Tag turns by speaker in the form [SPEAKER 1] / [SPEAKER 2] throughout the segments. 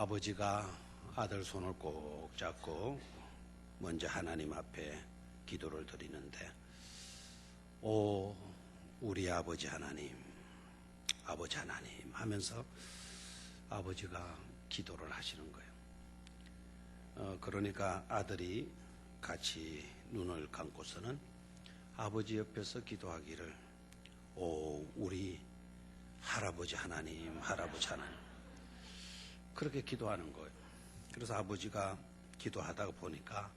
[SPEAKER 1] 아버지가 아들 손을 꼭 잡고 먼저 하나님 앞에 기도를 드리는데, 오 우리 아버지 하나님 하면서 아버지가 기도를 하시는 거예요. 그러니까 아들이 같이 눈을 감고서는 아버지 옆에서 기도하기를, 오 우리 할아버지 하나님 그렇게 기도하는 거예요. 그래서 아버지가 기도하다가 보니까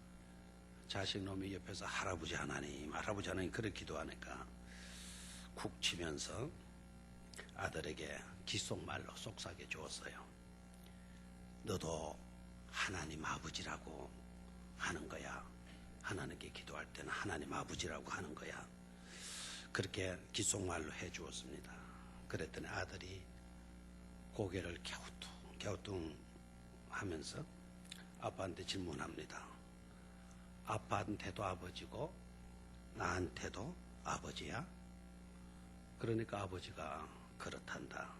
[SPEAKER 1] 자식 놈이 옆에서 할아버지 하나님 그렇게 기도하니까 쿡 치면서 아들에게 귓속말로 속삭여 주었어요. 너도 하나님 아버지라고 하는 거야. 하나님께 기도할 때는 하나님 아버지라고 하는 거야. 그렇게 귓속말로 해 주었습니다. 그랬더니 아들이 고개를 갸우뚱 하면서 아빠한테 질문합니다. 아빠한테도 아버지고 나한테도 아버지야? 그러니까 아버지가 그렇단다.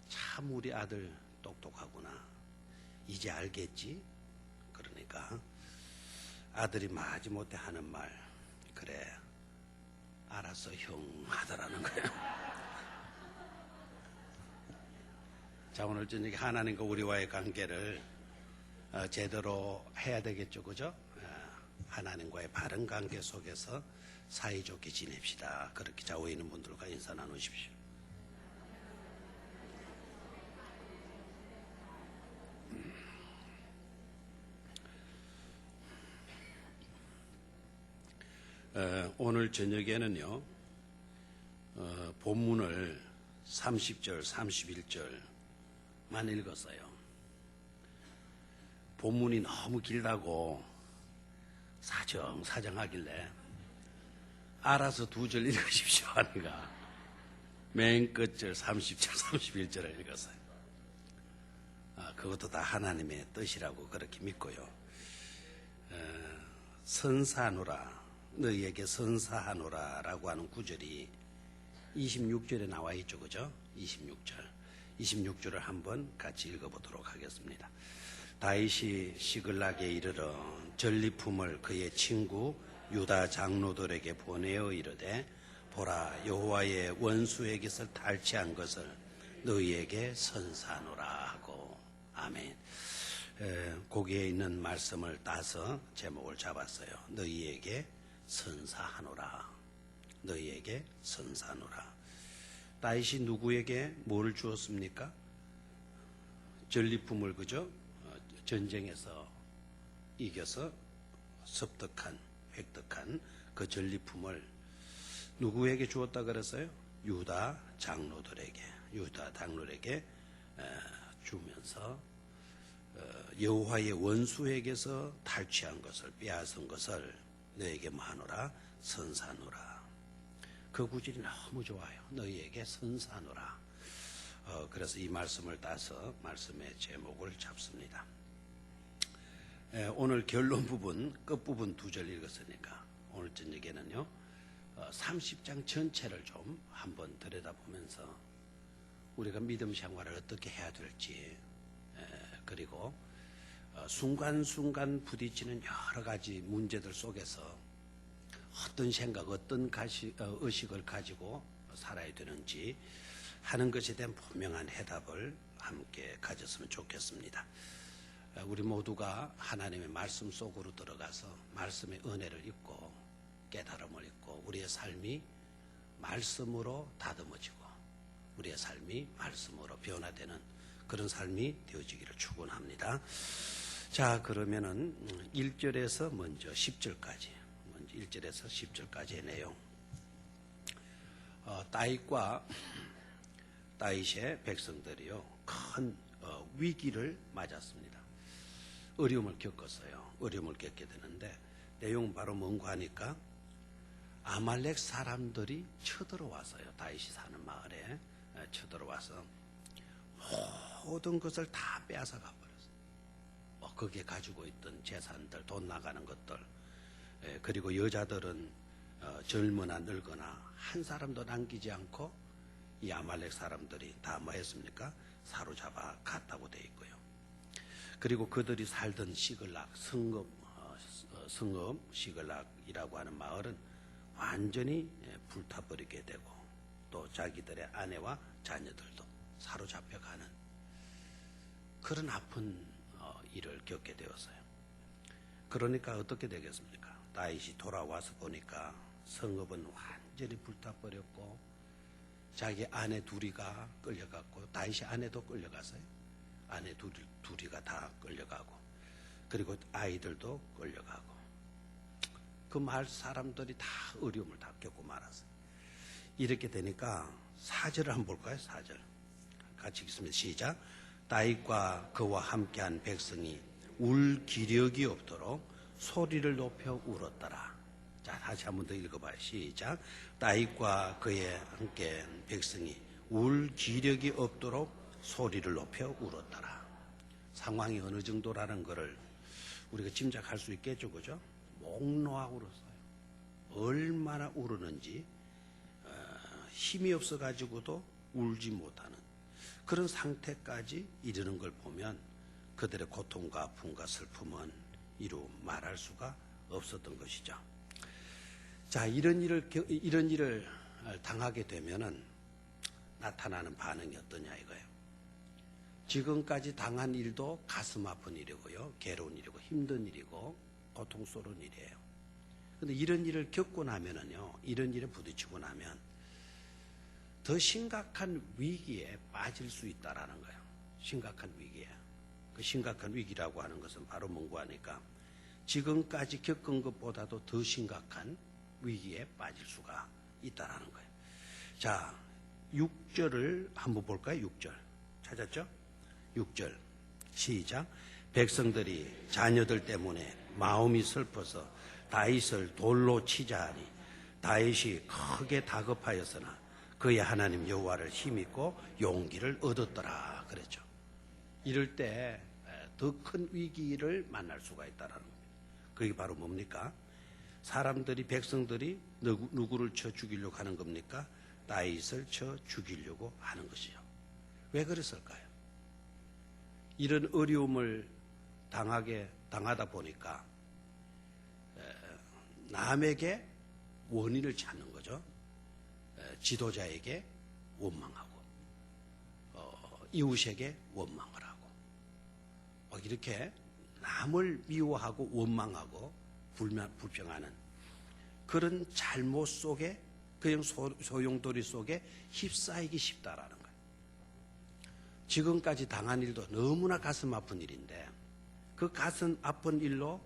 [SPEAKER 1] 참 우리 아들 똑똑하구나. 이제 알겠지? 그러니까 아들이 마지못해 하는 말, 그래 알았어 형 하더라는 거예요. 자, 오늘 저녁에 하나님과 우리와의 관계를 제대로 해야 되겠죠, 그죠? 하나님과의 바른 관계 속에서 사이좋게 지냅시다. 그렇게 좌우에 있는 분들과 인사 나누십시오. 오늘 저녁에는요, 본문을 30절, 31절만 읽었어요. 본문이 너무 길다고 사정하길래 알아서 2절 읽으십시오 하니까 맨 끝절 30절, 31절을 읽었어요. 그것도 다 하나님의 뜻이라고 그렇게 믿고요. 선사하노라, 너희에게 선사하노라 라고 하는 구절이 26절에 나와 있죠, 그죠? 26절을 한번 같이 읽어보도록 하겠습니다. 다윗이 시글락에 이르러 전리품을 그의 친구 유다 장로들에게 보내어 이르되, 보라 여호와의 원수에게서 탈취한 것을 너희에게 선사하노라 하고. 아멘. 거기에 있는 말씀을 따서 제목을 잡았어요. 너희에게 선사하노라. 너희에게 선사하노라. 다윗이 누구에게 뭘 주었습니까? 전리품을, 그죠? 전쟁에서 이겨서 획득한 그 전리품을 누구에게 주었다 그랬어요? 유다 장로들에게 주면서 여호와의 원수에게서 탈취한 것을, 빼앗은 것을 너에게 뭐하노라? 선사하노라. 그 구절이 너무 좋아요. 너희에게 선사하노라. 그래서 이 말씀을 따서 말씀의 제목을 잡습니다. 오늘 결론 부분, 끝부분 2절 읽었으니까 오늘 저녁에는요, 30장 전체를 좀 한번 들여다보면서 우리가 믿음 생활을 어떻게 해야 될지, 그리고 순간순간 부딪히는 여러 가지 문제들 속에서 어떤 생각, 어떤 의식을 가지고 살아야 되는지 하는 것에 대한 분명한 해답을 함께 가졌으면 좋겠습니다. 우리 모두가 하나님의 말씀 속으로 들어가서 말씀의 은혜를 잊고 깨달음을 잊고 우리의 삶이 말씀으로 다듬어지고 우리의 삶이 말씀으로 변화되는 그런 삶이 되어지기를 축원합니다. 자, 그러면은 1절에서 먼저 10절까지, 1절에서 10절까지의 내용. 다윗의 백성들이요, 큰 위기를 맞았습니다. 어려움을 겪었어요. 어려움을 겪게 되는데 내용 바로 뭔가 하니까 아말렉 사람들이 쳐들어왔어요. 다윗이 사는 마을에 쳐들어와서 모든 것을 다 빼앗아 가버렸어요. 거기에 가지고 있던 재산들, 돈 나가는 것들, 그리고 여자들은 젊으나 늙거나 한 사람도 남기지 않고 이 아말렉 사람들이 다 뭐 했습니까? 사로잡아 갔다고 돼 있고요. 그리고 그들이 살던 시글락, 성읍 시글락이라고 하는 마을은 완전히 불타버리게 되고 또 자기들의 아내와 자녀들도 사로잡혀가는 그런 아픈 일을 겪게 되었어요. 그러니까 어떻게 되겠습니까? 다윗이 돌아와서 보니까 성읍은 완전히 불타버렸고 자기 아내 둘이가 끌려갔고 다윗이 아내도 끌려갔어요. 아내 둘이가 다 끌려가고 그리고 아이들도 끌려가고 그 마을 사람들이 다 어려움을 다 겪고 말았어요. 이렇게 되니까 4절을 한번 볼까요? 4절 같이 읽습니다. 시작. 다윗과 그와 함께한 백성이 울 기력이 없도록 소리를 높여 울었더라. 자, 다시 한번 더 읽어봐요. 시작. 다윗과 그의 함께한 백성이 울 기력이 없도록 소리를 높여 울었더라. 상황이 어느 정도라는 것을 우리가 짐작할 수 있겠죠, 그죠? 목 놓아 울었어요. 얼마나 울었는지 힘이 없어가지고도 울지 못하는 그런 상태까지 이르는 걸 보면 그들의 고통과 아픔과 슬픔은 이루 말할 수가 없었던 것이죠. 자, 이런 일을 당하게 되면은 나타나는 반응이 어떠냐 이거예요. 지금까지 당한 일도 가슴 아픈 일이고요, 괴로운 일이고, 힘든 일이고, 고통스러운 일이에요. 근데 이런 일을 겪고 나면은요, 이런 일에 부딪히고 나면 더 심각한 위기에 빠질 수 있다라는 거예요. 심각한 위기에. 그 심각한 위기라고 하는 것은 바로 뭔가 하니까 지금까지 겪은 것보다도 더 심각한 위기에 빠질 수가 있다라는 거예요. 자, 6절을 한번 볼까요? 6절. 찾았죠? 6절. 시작. 백성들이 자녀들 때문에 마음이 슬퍼서 다윗을 돌로 치자 하니 다윗이 크게 다급하였으나 그의 하나님 여호와를 힘입고 용기를 얻었더라 그랬죠. 이럴 때 더 큰 위기를 만날 수가 있다라는 겁니다. 그게 바로 뭡니까? 사람들이 백성들이 누구를 쳐 죽이려고 하는 겁니까? 다윗을 쳐 죽이려고 하는 것이요. 왜 그랬을까요? 이런 어려움을 당하다 보니까 남에게 원인을 찾는 거죠. 지도자에게 원망하고 이웃에게 원망을 하고 이렇게 남을 미워하고 원망하고 불평하는 그런 잘못 속에 그냥 소용돌이 속에 휩싸이기 쉽다라는 거예요. 지금까지 당한 일도 너무나 가슴 아픈 일인데 그 가슴 아픈 일로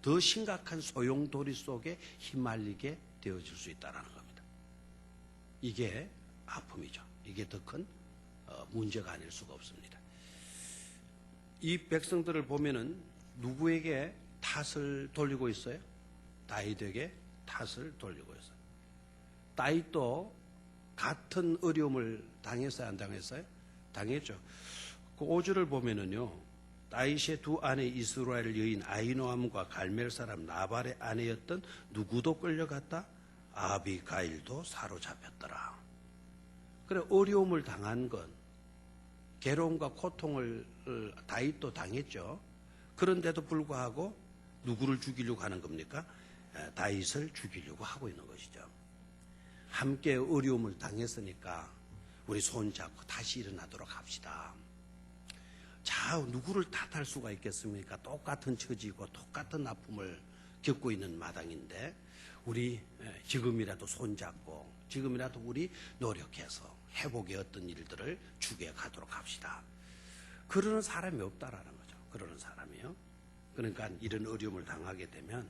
[SPEAKER 1] 더 심각한 소용돌이 속에 휘말리게 되어질 수 있다는 겁니다. 이게 아픔이죠. 이게 더 큰 문제가 아닐 수가 없습니다. 이 백성들을 보면은 누구에게 탓을 돌리고 있어요? 다윗에게 탓을 돌리고 있어요. 다윗도 같은 어려움을 당했어요? 안 당했어요? 당했죠. 그 5절을 보면은요, 다윗의 두 아내 이스라엘 여인 아히노암과 갈멜 사람 나발의 아내였던 누구도 끌려갔다? 아비가일도 사로잡혔더라. 그래, 어려움을 당한 건 괴로움과 고통을 다윗도 당했죠. 그런데도 불구하고 누구를 죽이려고 하는 겁니까? 다윗을 죽이려고 하고 있는 것이죠. 함께 어려움을 당했으니까 우리 손잡고 다시 일어나도록 합시다. 자, 누구를 탓할 수가 있겠습니까? 똑같은 처지고 똑같은 아픔을 겪고 있는 마당인데 우리 지금이라도 손잡고 지금이라도 우리 노력해서 회복의 어떤 일들을 추구해 가도록 합시다. 그러는 사람이 없다라는 거죠. 그러는 사람이요. 그러니까 이런 어려움을 당하게 되면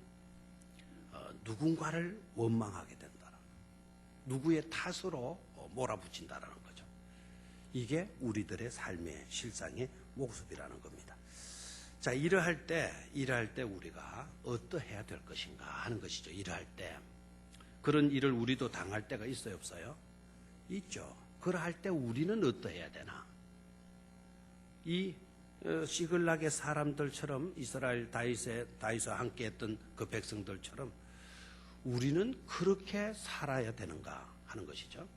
[SPEAKER 1] 누군가를 원망하게 된다. 누구의 탓으로 몰아붙인다라는 거죠. 이게 우리들의 삶의 실상의 모습이라는 겁니다. 자, 일을 때 우리가 어떠해야 될 것인가 하는 것이죠. 일을 할 때. 그런 일을 우리도 당할 때가 있어요, 없어요? 있죠. 그럴 때 우리는 어떠해야 되나? 이 시글락의 사람들처럼 이스라엘 다윗과 함께 했던 그 백성들처럼 우리는 그렇게 살아야 되는가 하는 것이죠.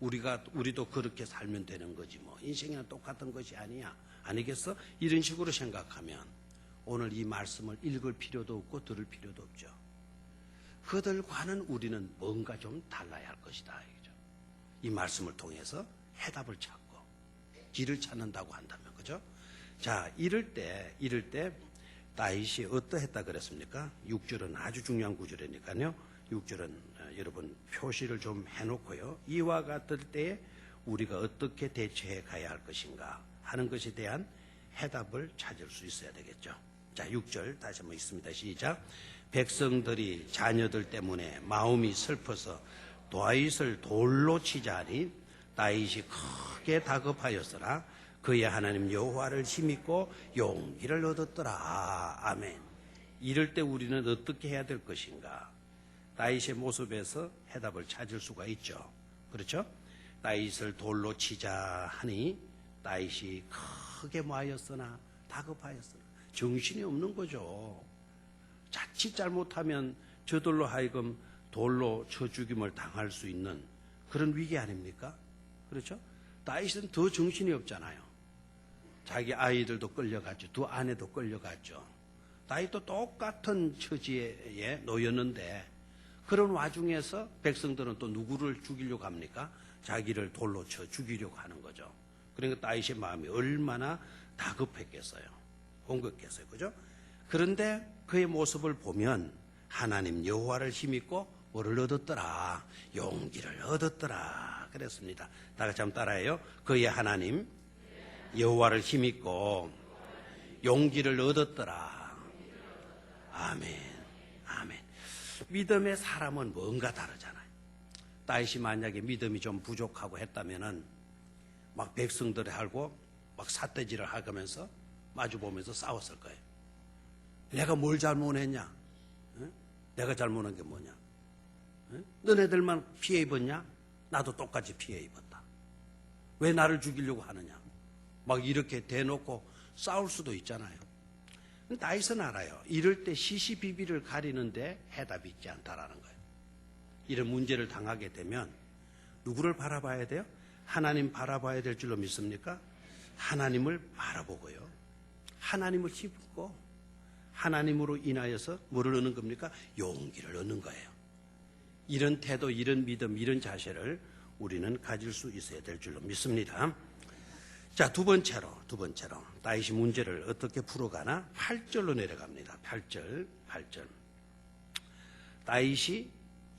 [SPEAKER 1] 우리도 그렇게 살면 되는 거지 뭐 인생이랑 똑같은 것이 아니야 아니겠어? 이런 식으로 생각하면 오늘 이 말씀을 읽을 필요도 없고 들을 필요도 없죠. 그들과는 우리는 뭔가 좀 달라야 할 것이다. 이거죠. 이 말씀을 통해서 해답을 찾고 길을 찾는다고 한다면, 그죠? 자, 이럴 때 다윗이 어떠했다 그랬습니까? 6절은 아주 중요한 구절이니까요. 6절은 여러분 표시를 좀 해놓고요. 이와 같을 때에 우리가 어떻게 대처해 가야 할 것인가 하는 것에 대한 해답을 찾을 수 있어야 되겠죠. 자, 6절 다시 한번 읽습니다. 시작. 백성들이 자녀들 때문에 마음이 슬퍼서 다윗을 돌로 치자 하니 다윗이 크게 다급하였으나 그의 하나님 여호와를 힘입고 용기를 얻었더라. 아멘. 이럴 때 우리는 어떻게 해야 될 것인가? 다윗의 모습에서 해답을 찾을 수가 있죠. 그렇죠? 다윗을 돌로 치자 하니 다윗이 크게 뭐하였으나 다급하였으나 정신이 없는 거죠. 자칫 잘못하면 저들로 하여금 돌로 쳐 죽임을 당할 수 있는 그런 위기 아닙니까? 그렇죠? 다윗은 더 정신이 없잖아요. 자기 아이들도 끌려갔죠. 두 아내도 끌려갔죠. 다윗도 똑같은 처지에 놓였는데 그런 와중에서 백성들은 또 누구를 죽이려고 합니까? 자기를 돌로 쳐 죽이려고 하는 거죠. 그러니까 다윗의 마음이 얼마나 다급했겠어요. 공격했어요. 그죠? 그런데 그의 모습을 보면 하나님 여호와를 힘입고 뭐를 얻었더라? 용기를 얻었더라. 그랬습니다. 다 같이 한번 따라해요. 그의 하나님 여호와를 힘입고 용기를 얻었더라. 아멘. 아멘. 믿음의 사람은 뭔가 다르잖아요. 다윗이 만약에 믿음이 좀 부족하고 했다면은 막 백성들을 하고 막 삿대질을 하면서 마주보면서 싸웠을 거예요. 내가 뭘 잘못했냐? 응? 내가 잘못한 게 뭐냐? 응? 너네들만 피해 입었냐? 나도 똑같이 피해 입었다. 왜 나를 죽이려고 하느냐? 막 이렇게 대놓고 싸울 수도 있잖아요. 다윗은 알아요. 이럴 때 시시비비를 가리는데 해답이 있지 않다라는 거예요. 이런 문제를 당하게 되면 누구를 바라봐야 돼요? 하나님 바라봐야 될 줄로 믿습니까? 하나님을 바라보고요. 하나님을 힘입고 하나님으로 인하여서 뭐를 얻는 겁니까? 용기를 얻는 거예요. 이런 태도, 이런 믿음, 이런 자세를 우리는 가질 수 있어야 될 줄로 믿습니다. 자, 두 번째로 다윗이 문제를 어떻게 풀어가나? 8절로 내려갑니다. 8절. 다윗이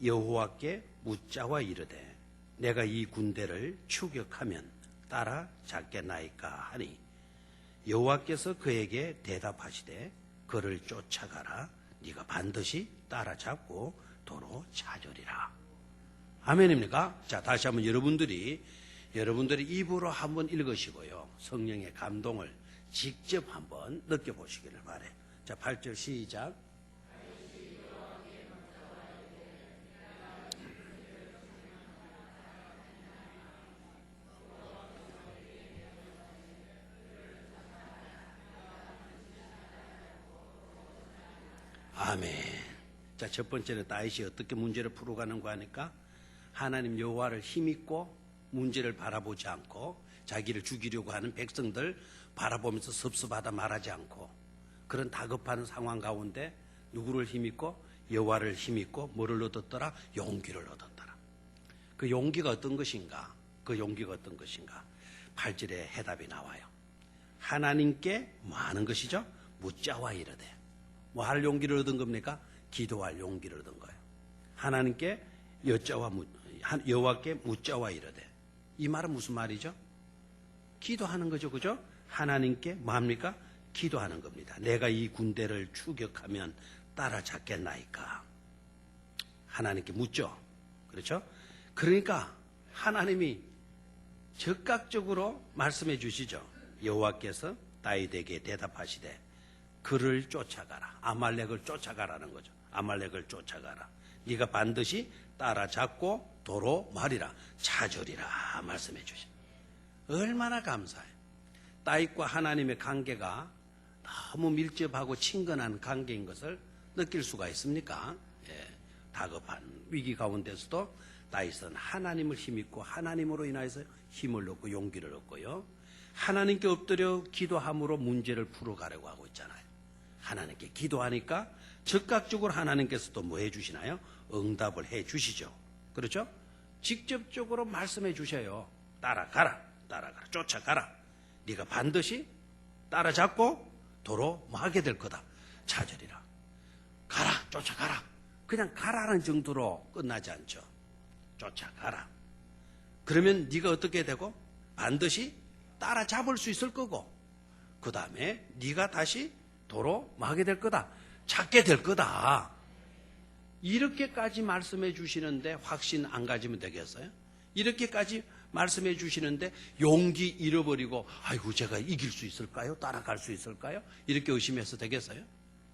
[SPEAKER 1] 여호와께 묻자와 이르되 내가 이 군대를 추격하면 따라잡겠나이까 하니 여호와께서 그에게 대답하시되 그를 쫓아가라. 네가 반드시 따라잡고 도로 찾으리라. 아멘입니까? 자, 다시 한번 여러분들이 입으로 한번 읽으시고요. 성령의 감동을 직접 한번 느껴보시기를 바래요. 자, 8절 시작. 아멘. 자, 첫 번째는 다윗이 어떻게 문제를 풀어가는가 하니까 하나님 여호와를 힘입고 문제를 바라보지 않고 자기를 죽이려고 하는 백성들 바라보면서 섭섭하다 말하지 않고 그런 다급한 상황 가운데 누구를 힘입고 여호와를 힘입고 뭐를 얻었더라? 용기를 얻었더라. 그 용기가 어떤 것인가? 8절에 해답이 나와요. 하나님께 뭐 하는 것이죠? 묻자와 이르되. 뭐 할 용기를 얻은 겁니까? 기도할 용기를 얻은 거예요. 하나님께 여호와께 묻자와 이르되. 이 말은 무슨 말이죠? 기도하는 거죠. 그죠? 하나님께 뭐 합니까? 기도하는 겁니다. 내가 이 군대를 추격하면 따라잡겠나이까? 하나님께 묻죠. 그렇죠? 그러니까 하나님이 즉각적으로 말씀해 주시죠. 여호와께서 다윗에게 대답하시되 그를 쫓아가라. 아말렉을 쫓아가라는 거죠. 아말렉을 쫓아가라. 네가 반드시 따라잡고 도로 말이라 찾으리라 말씀해 주신. 얼마나 감사해요. 다윗과 하나님의 관계가 너무 밀접하고 친근한 관계인 것을 느낄 수가 있습니까? 예, 다급한 위기 가운데서도 다윗은 하나님을 힘입고 하나님으로 인하여서 힘을 얻고 용기를 얻고요. 하나님께 엎드려 기도함으로 문제를 풀어가려고 하고 있잖아요. 하나님께 기도하니까 즉각적으로 하나님께서도 뭐 해주시나요? 응답을 해주시죠. 그렇죠? 직접적으로 말씀해 주셔요. 따라가라, 따라가라, 쫓아가라. 네가 반드시 따라잡고 도로 뭐 하게 될 거다. 찾으리라. 가라, 쫓아가라. 그냥 가라는 정도로 끝나지 않죠. 쫓아가라. 그러면 네가 어떻게 되고 반드시 따라잡을 수 있을 거고, 그 다음에 네가 다시 도로 뭐 하게 될 거다. 찾게 될 거다. 이렇게까지 말씀해 주시는데 확신 안 가지면 되겠어요? 이렇게까지 말씀해 주시는데 용기 잃어버리고 아이고 제가 이길 수 있을까요? 따라갈 수 있을까요? 이렇게 의심해서 되겠어요?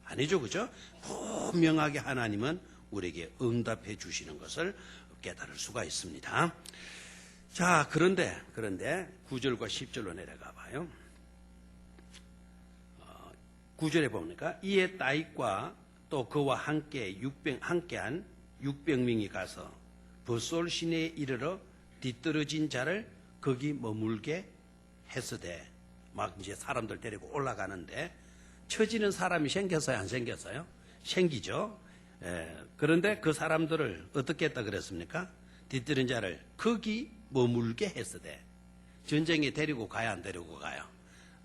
[SPEAKER 1] 아니죠, 그죠? 분명하게 하나님은 우리에게 응답해 주시는 것을 깨달을 수가 있습니다. 자, 그런데 9절과 10절로 내려가 봐요. 9절에 보니까 이에 다윗과 또 그와 함께한 600명이 가서 벳솔 시내에 이르러 뒤떨어진 자를 거기 머물게 했으되, 막 이제 사람들 데리고 올라가는데 처지는 사람이 생겼어요, 안 생겼어요? 생기죠. 그런데 그 사람들을 어떻게 했다 그랬습니까? 뒤떨어진 자를 거기 머물게 했으되, 전쟁에 데리고 가야 안 데리고 가요?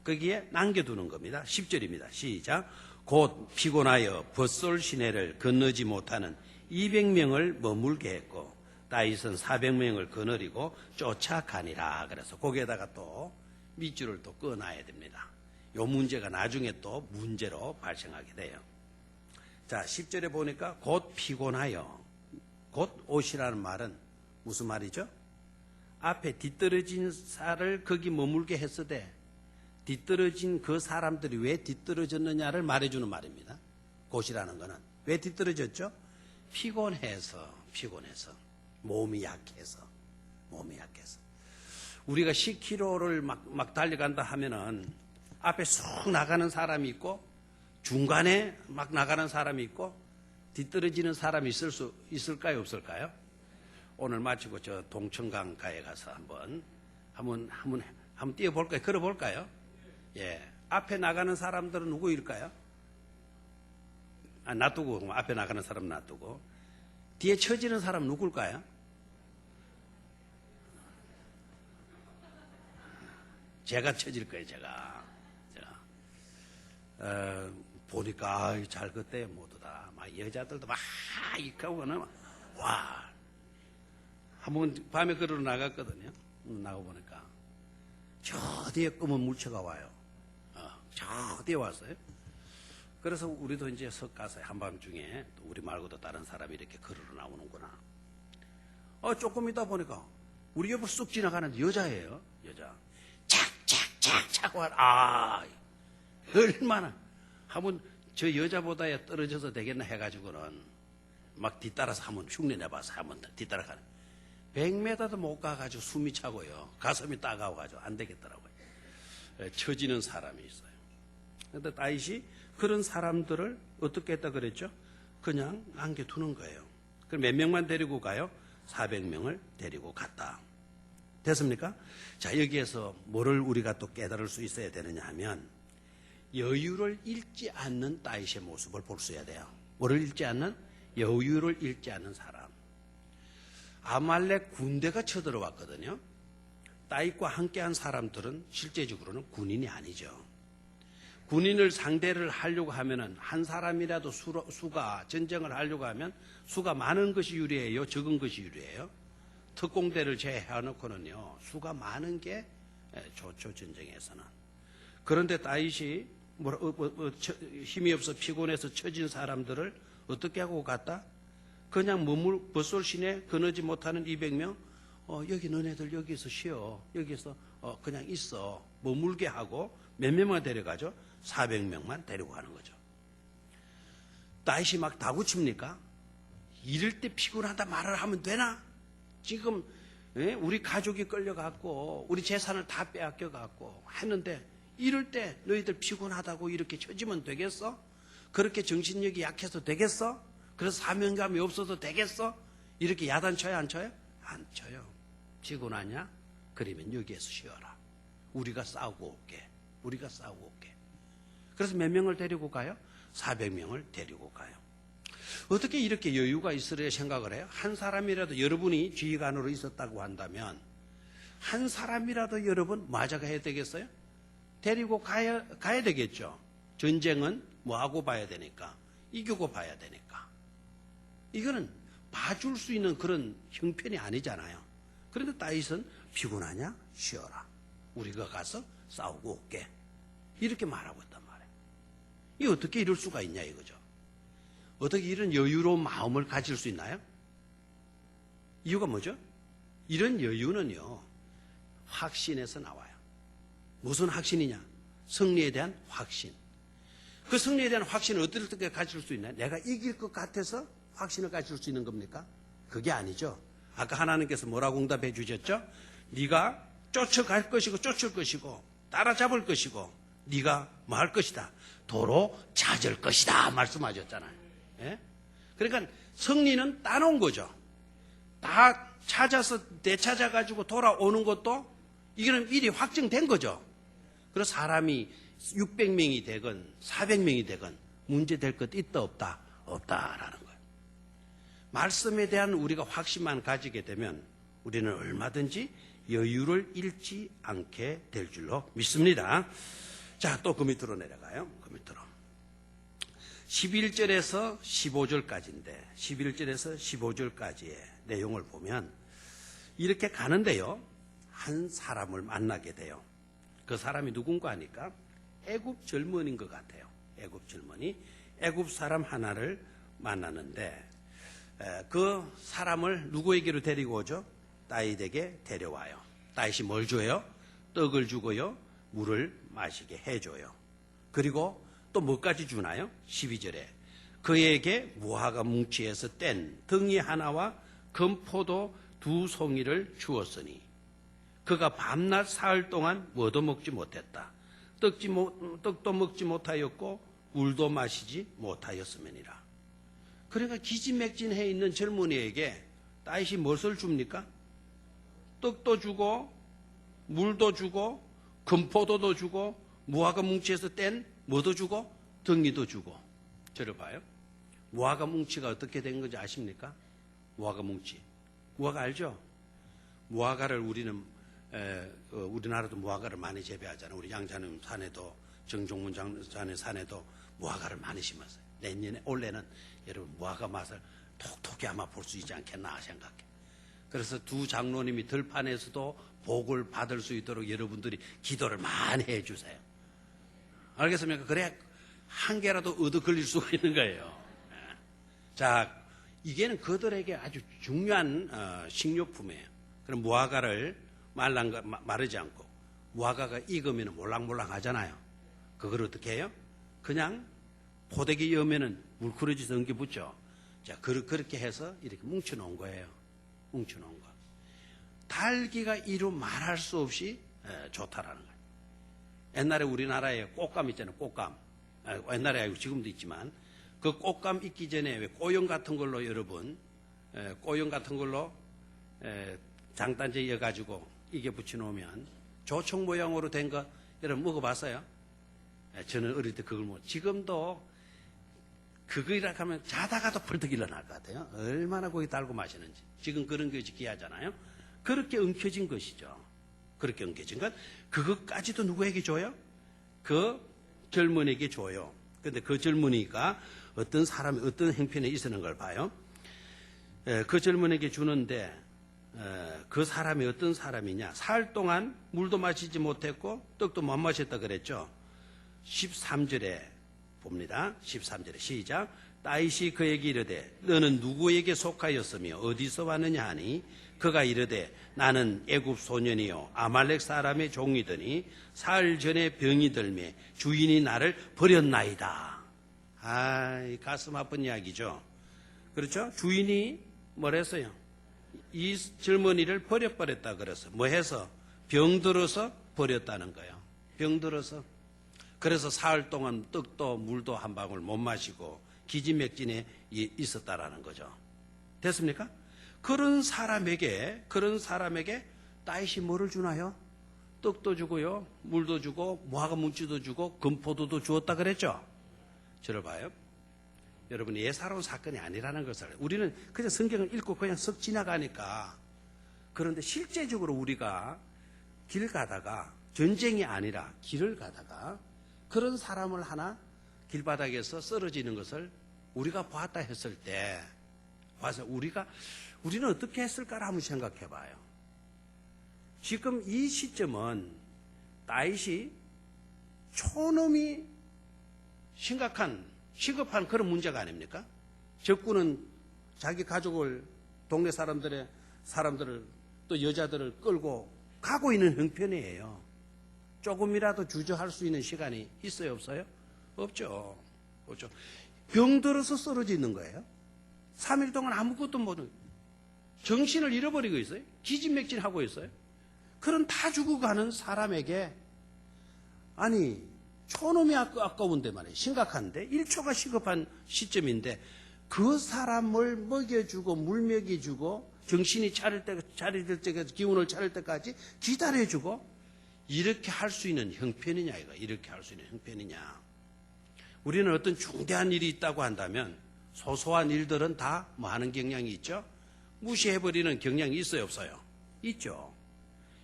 [SPEAKER 1] 거기에 남겨두는 겁니다. 10절입니다. 시작. 곧 피곤하여 벳솔 시내를 건너지 못하는 200명을 머물게 했고 다윗은 400명을 거느리고 쫓아가니라. 그래서 거기에다가 또 밑줄을 또 끊어야 됩니다. 이 문제가 나중에 또 문제로 발생하게 돼요. 자, 10절에 보니까 곧 피곤하여, 곧 옷이라는 말은 무슨 말이죠? 앞에 뒤떨어진 사를 거기 머물게 했으되, 뒤떨어진 그 사람들이 왜 뒤떨어졌느냐를 말해주는 말입니다. 곧이라는 거는 왜 뒤떨어졌죠? 피곤해서. 몸이 약해서. 우리가 10km를 막 달려간다 하면은 앞에 쑥 나가는 사람이 있고 중간에 막 나가는 사람이 있고 뒤떨어지는 사람이 있을까요, 없을까요? 오늘 마치고 저 동천강가에 가서 한번 뛰어볼까요? 걸어볼까요? 예. 앞에 나가는 사람들은 누구일까요? 놔두고, 앞에 나가는 사람 놔두고. 뒤에 처지는 사람 누굴까요? 제가 처질 거예요, 제가. 보니까 잘 걷대요, 모두 다. 막 여자들도 막, 이까고는, 와. 한번 밤에 걸어 나갔거든요. 나가보니까. 저 뒤에 검은 물체가 와요. 저 뒤에 왔어요. 그래서 우리도 이제 석 가서 한밤중에 또 우리 말고도 다른 사람이 이렇게 걸으러 나오는구나. 조금 있다 보니까 우리 옆을 쑥 지나가는 여자예요. 여자. 착착착 와. 얼마나. 한번 저 여자보다 떨어져서 되겠나 해가지고는 막 뒤따라서 한번 흉내 내봐서 한번 뒤따라가는. 100m도 못 가가지고 숨이 차고요. 가슴이 따가워가지고 안 되겠더라고요. 처지는 사람이 있어요. 그런데 다윗이 그런 사람들을 어떻게 했다 그랬죠? 그냥 남겨두는 거예요. 그럼 몇 명만 데리고 가요? 400명을 데리고 갔다. 됐습니까? 자, 여기에서 뭐를 우리가 또 깨달을 수 있어야 되느냐 하면 여유를 잃지 않는 다윗의 모습을 볼 수 있어야 돼요. 뭐를 잃지 않는? 여유를 잃지 않는 사람. 아말렉 군대가 쳐들어왔거든요. 다윗과 함께한 사람들은 실제적으로는 군인이 아니죠. 군인을 상대를 하려고 하면은 한 사람이라도 수가 전쟁을 하려고 하면 수가 많은 것이 유리해요, 적은 것이 유리해요. 특공대를 제외해놓고는요, 수가 많은 게 좋죠, 전쟁에서는. 그런데 다윗이 힘이 없어 피곤해서 처진 사람들을 어떻게 하고 갔다? 그냥 벳솔 시내 거느지 못하는 200명, 여기 너네들 여기서 쉬어. 여기서 그냥 있어. 머물게 하고 몇 명만 데려가죠? 400명만 데리고 가는 거죠. 다윗이 막 다구칩니까? 이럴 때 피곤하다 말을 하면 되나? 지금 우리 가족이 끌려갔고 우리 재산을 다 빼앗겨갔고 했는데 이럴 때 너희들 피곤하다고 이렇게 처지면 되겠어? 그렇게 정신력이 약해서 되겠어? 그래서 사명감이 없어도 되겠어? 이렇게 야단 쳐요, 안 쳐요? 안 쳐요. 피곤하냐? 그러면 여기에서 쉬어라. 우리가 싸우고 올게. 우리가 싸우고 올게. 그래서 몇 명을 데리고 가요? 400명을 데리고 가요. 어떻게 이렇게 여유가 있으려 생각을 해요? 한 사람이라도 여러분이 지휘관으로 있었다고 한다면 한 사람이라도 여러분 맞아가야 되겠어요? 데리고 가야 되겠죠. 전쟁은 뭐하고 봐야 되니까. 이기고 봐야 되니까. 이거는 봐줄 수 있는 그런 형편이 아니잖아요. 그런데 다윗은 피곤하냐? 쉬어라. 우리가 가서 싸우고 올게. 이렇게 말하고 있단 말이에요. 이 어떻게 이럴 수가 있냐 이거죠. 어떻게 이런 여유로운 마음을 가질 수 있나요? 이유가 뭐죠? 이런 여유는요, 확신에서 나와요. 무슨 확신이냐? 승리에 대한 확신. 그 승리에 대한 확신을 어떻게 가질 수 있나요? 내가 이길 것 같아서 확신을 가질 수 있는 겁니까? 그게 아니죠. 아까 하나님께서 뭐라고 응답해 주셨죠? 네가 쫓아갈 것이고 쫓을 것이고 따라잡을 것이고 네가 뭐 할 것이다. 도로 찾을 것이다 말씀하셨잖아요. 예? 그러니까 승리는 따놓은 거죠. 다 찾아서 되찾아가지고 돌아오는 것도 이거는 미리 확정된 거죠. 그래서 사람이 600명이 되건 400명이 되건 문제될 것 있다 없다? 없다라는 거예요. 말씀에 대한 우리가 확신만 가지게 되면 우리는 얼마든지 여유를 잃지 않게 될 줄로 믿습니다. 자, 또 그 밑으로 내려가요. 그 밑으로. 11절에서 15절까지인데 11절에서 15절까지의 내용을 보면 이렇게 가는데요. 한 사람을 만나게 돼요. 그 사람이 누군가 하니까 애굽 젊은인 것 같아요. 애굽 젊은이. 애굽 사람 하나를 만나는데 그 사람을 누구에게로 데리고 오죠? 다윗에게 데려와요. 다윗이 뭘 줘요? 떡을 주고요. 물을 마시게 해줘요. 그리고 또 뭐까지 주나요? 12절에 그에게 무화과 뭉치에서 뗀 등이 하나와 금포도 2송이를 주었으니 그가 밤낮 사흘 동안 뭐도 먹지 못했다. 떡도 먹지 못하였고 물도 마시지 못하였음이니라. 그러니까 기진맥진해 있는 젊은이에게 다윗이 무엇을 줍니까? 떡도 주고 물도 주고 금포도도 주고 무화과 뭉치에서 뗀 뭐도 주고 등이도 주고. 저를 봐요. 무화과 뭉치가 어떻게 된 건지 아십니까? 무화과 뭉치. 무화과 알죠? 무화과를 우리는 우리나라도 무화과를 많이 재배하잖아요. 우리 양자는 산에도 정종문 장의 산에도 무화과를 많이 심었어요. 내년에 올해는 여러분 무화과 맛을 톡톡히 아마 볼 수 있지 않겠나 생각해. 그래서 두 장로님이 들판에서도 복을 받을 수 있도록 여러분들이 기도를 많이 해주세요. 알겠습니까? 그래야 한 개라도 얻어 걸릴 수가 있는 거예요. 자, 이게는 그들에게 아주 중요한 식료품이에요. 그럼 무화과를 마르지 않고 무화과가 익으면 몰랑몰랑 하잖아요. 그걸 어떻게 해요? 그냥 포대기 여면은 물크러지서 엉겨 붙죠. 자, 그렇게 해서 이렇게 뭉쳐 놓은 거예요. 뭉쳐 놓은 거. 달기가 이루 말할 수 없이 좋다라는 거예요. 옛날에 우리나라에 꽃감 있잖아요. 꽃감. 옛날에 아니고 지금도 있지만 그 꽃감 익기 전에 왜 꼬형 같은 걸로 여러분 꼬형 같은 걸로 장단지 이어가지고 이게 붙여놓으면 조청 모양으로 된 거 여러분 먹어봤어요? 저는 어릴 때 그걸 지금도 그거이라 하면 자다가도 벌떡 일어날 것 같아요. 얼마나 거기 달고 마시는지. 지금 그런 것이 귀하잖아요. 그렇게 엉켜진 것이죠. 그렇게 엉켜진 것. 그것까지도 누구에게 줘요? 그 젊은이에게 줘요. 근데 그 젊은이가 어떤 사람이 어떤 행편에 있었는 걸 봐요. 그 젊은이에게 주는데 그 사람이 어떤 사람이냐. 사흘 동안 물도 마시지 못했고 떡도 못 마셨다 그랬죠. 13절에 봅니다. 13절에 시작. 다윗이 그에게 이르되 너는 누구에게 속하였으며 어디서 왔느냐 하니 그가 이르되 나는 애굽 소년이요 아말렉 사람의 종이더니 사흘 전에 병이 들매 주인이 나를 버렸나이다. 가슴 아픈 이야기죠. 그렇죠? 주인이 뭐랬어요? 이 젊은이를 버렸다 그래서 뭐 해서 병들어서 버렸다는 거예요. 병들어서. 그래서 사흘 동안 떡도 물도 한 방울 못 마시고 기진맥진에 있었다라는 거죠. 됐습니까? 그런 사람에게 다윗이 뭐를 주나요? 떡도 주고요, 물도 주고, 무화과 뭉치도 주고, 금포도도 주었다 그랬죠? 저를 봐요. 여러분, 예사로운 사건이 아니라는 것을 우리는 그냥 성경을 읽고 그냥 썩 지나가니까. 그런데 실제적으로 우리가 길 가다가, 전쟁이 아니라 길을 가다가 그런 사람을 하나 길바닥에서 쓰러지는 것을 우리가 보았다 했을 때, 와서 우리는 어떻게 했을까를 한번 생각해 봐요. 지금 이 시점은 다윗이 촌놈이 시급한 그런 문제가 아닙니까? 적군은 자기 가족을, 동네 사람들을 또 여자들을 끌고 가고 있는 형편이에요. 조금이라도 주저할 수 있는 시간이 있어요, 없어요? 없죠. 병 들어서 쓰러지는 거예요. 3일 동안 아무것도 못하고 정신을 잃어버리고 있어요. 기진맥진하고 있어요. 그런 다 죽어가는 사람에게, 아니 촌놈이 아까운데 말이에요. 심각한데 1초가 시급한 시점인데 그 사람을 먹여주고 물 먹여주고 정신이 차릴 때까지, 기운을 차릴 때까지 기다려주고, 이렇게 할 수 있는 형편이냐 이거. 이렇게 할 수 있는 형편이냐. 우리는 어떤 중대한 일이 있다고 한다면 소소한 일들은 다 뭐 하는 경향이 있죠? 무시해버리는 경향이 있어요, 없어요? 있죠.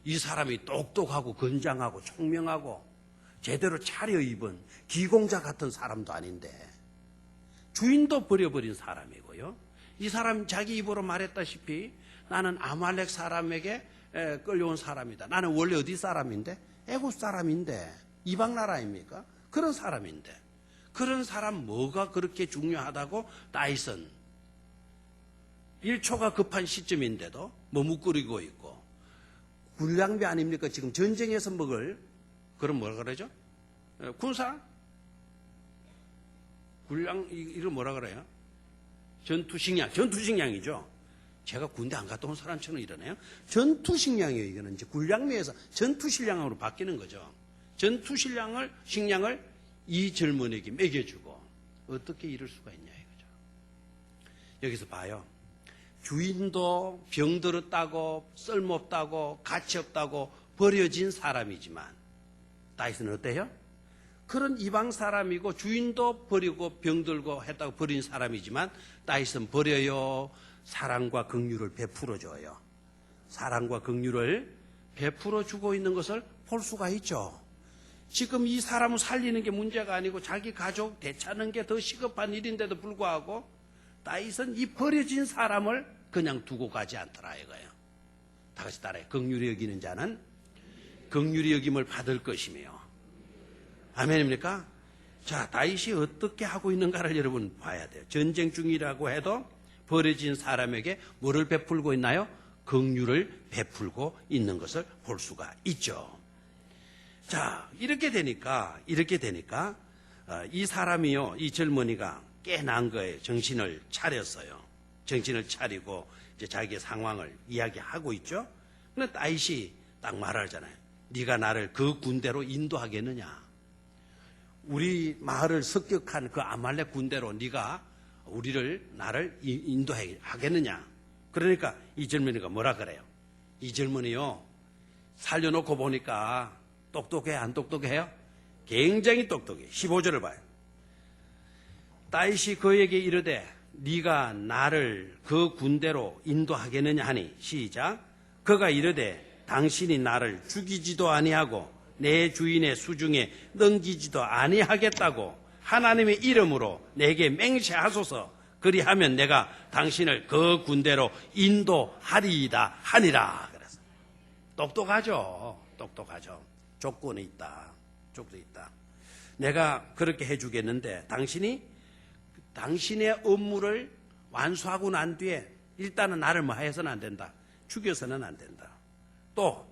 [SPEAKER 1] 이 사람이 똑똑하고 건장하고 총명하고 제대로 차려입은 기공자 같은 사람도 아닌데 주인도 버려버린 사람이고요. 이 사람 자기 입으로 말했다시피 나는 아말렉 사람에게 끌려온 사람이다. 나는 원래 어디 사람인데? 애굽 사람인데. 이방 나라입니까? 그런 사람인데. 그런 사람 뭐가 그렇게 중요하다고 다윗은 1초가 급한 시점인데도 머뭇거리고 있고, 군량배 아닙니까? 지금 전쟁에서 먹을, 그럼 뭐라 그러죠? 군사? 이거 뭐라 그래요? 전투식량이죠. 제가 군대 안 갔다 온 사람처럼 이러네요. 전투식량이에요. 이거는 이제 군량미에서 전투식량으로 바뀌는 거죠. 식량을 이 젊은이에게 먹여주고 어떻게 이럴 수가 있냐 이거죠. 여기서 봐요. 주인도 병들었다고 쓸모없다고 가치없다고 버려진 사람이지만 다윗은 어때요? 그런 이방 사람이고 주인도 버리고 병들고 했다고 버린 사람이지만 다윗은 버려요. 사랑과 긍휼을 베풀어줘요. 사랑과 긍휼을 베풀어주고 있는 것을 볼 수가 있죠. 지금 이 사람을 살리는 게 문제가 아니고 자기 가족 되찾는 게 더 시급한 일인데도 불구하고 다윗은 이 버려진 사람을 그냥 두고 가지 않더라 이거예요. 다 같이 따라해요. 긍휼히 여기는 자는 긍휼히 여김을 받을 것이며. 아멘입니까? 자, 다윗이 어떻게 하고 있는가를 여러분 봐야 돼요. 전쟁 중이라고 해도 버려진 사람에게 뭐를 베풀고 있나요? 긍휼을 베풀고 있는 것을 볼 수가 있죠. 자, 이렇게 되니까 이 사람이요, 이 젊은이가 깨난 거예요. 정신을 차렸어요. 정신을 차리고 이제 자기의 상황을 이야기하고 있죠. 근데 다윗이 딱 말하잖아요. 네가 나를 그 군대로 인도하겠느냐? 우리 마을을 습격한 그 아말렉 군대로 네가 나를 인도하겠느냐? 그러니까 이 젊은이가 뭐라 그래요? 이 젊은이요, 살려놓고 보니까 똑똑해, 안 똑똑해요? 굉장히 똑똑해. 15절을 봐요. 다윗이 그에게 이르되 네가 나를 그 군대로 인도하겠느냐 하니, 시작. 그가 이르되 당신이 나를 죽이지도 아니하고 내 주인의 수중에 넘기지도 아니하겠다고 하나님의 이름으로 내게 맹세하소서. 그리하면 내가 당신을 그 군대로 인도하리이다 하니라. 그래서 똑똑하죠. 조건이 있다. 내가 그렇게 해주겠는데 당신의 업무를 완수하고 난 뒤에 일단은 나를 뭐 해서는 안 된다. 죽여서는 안 된다. 또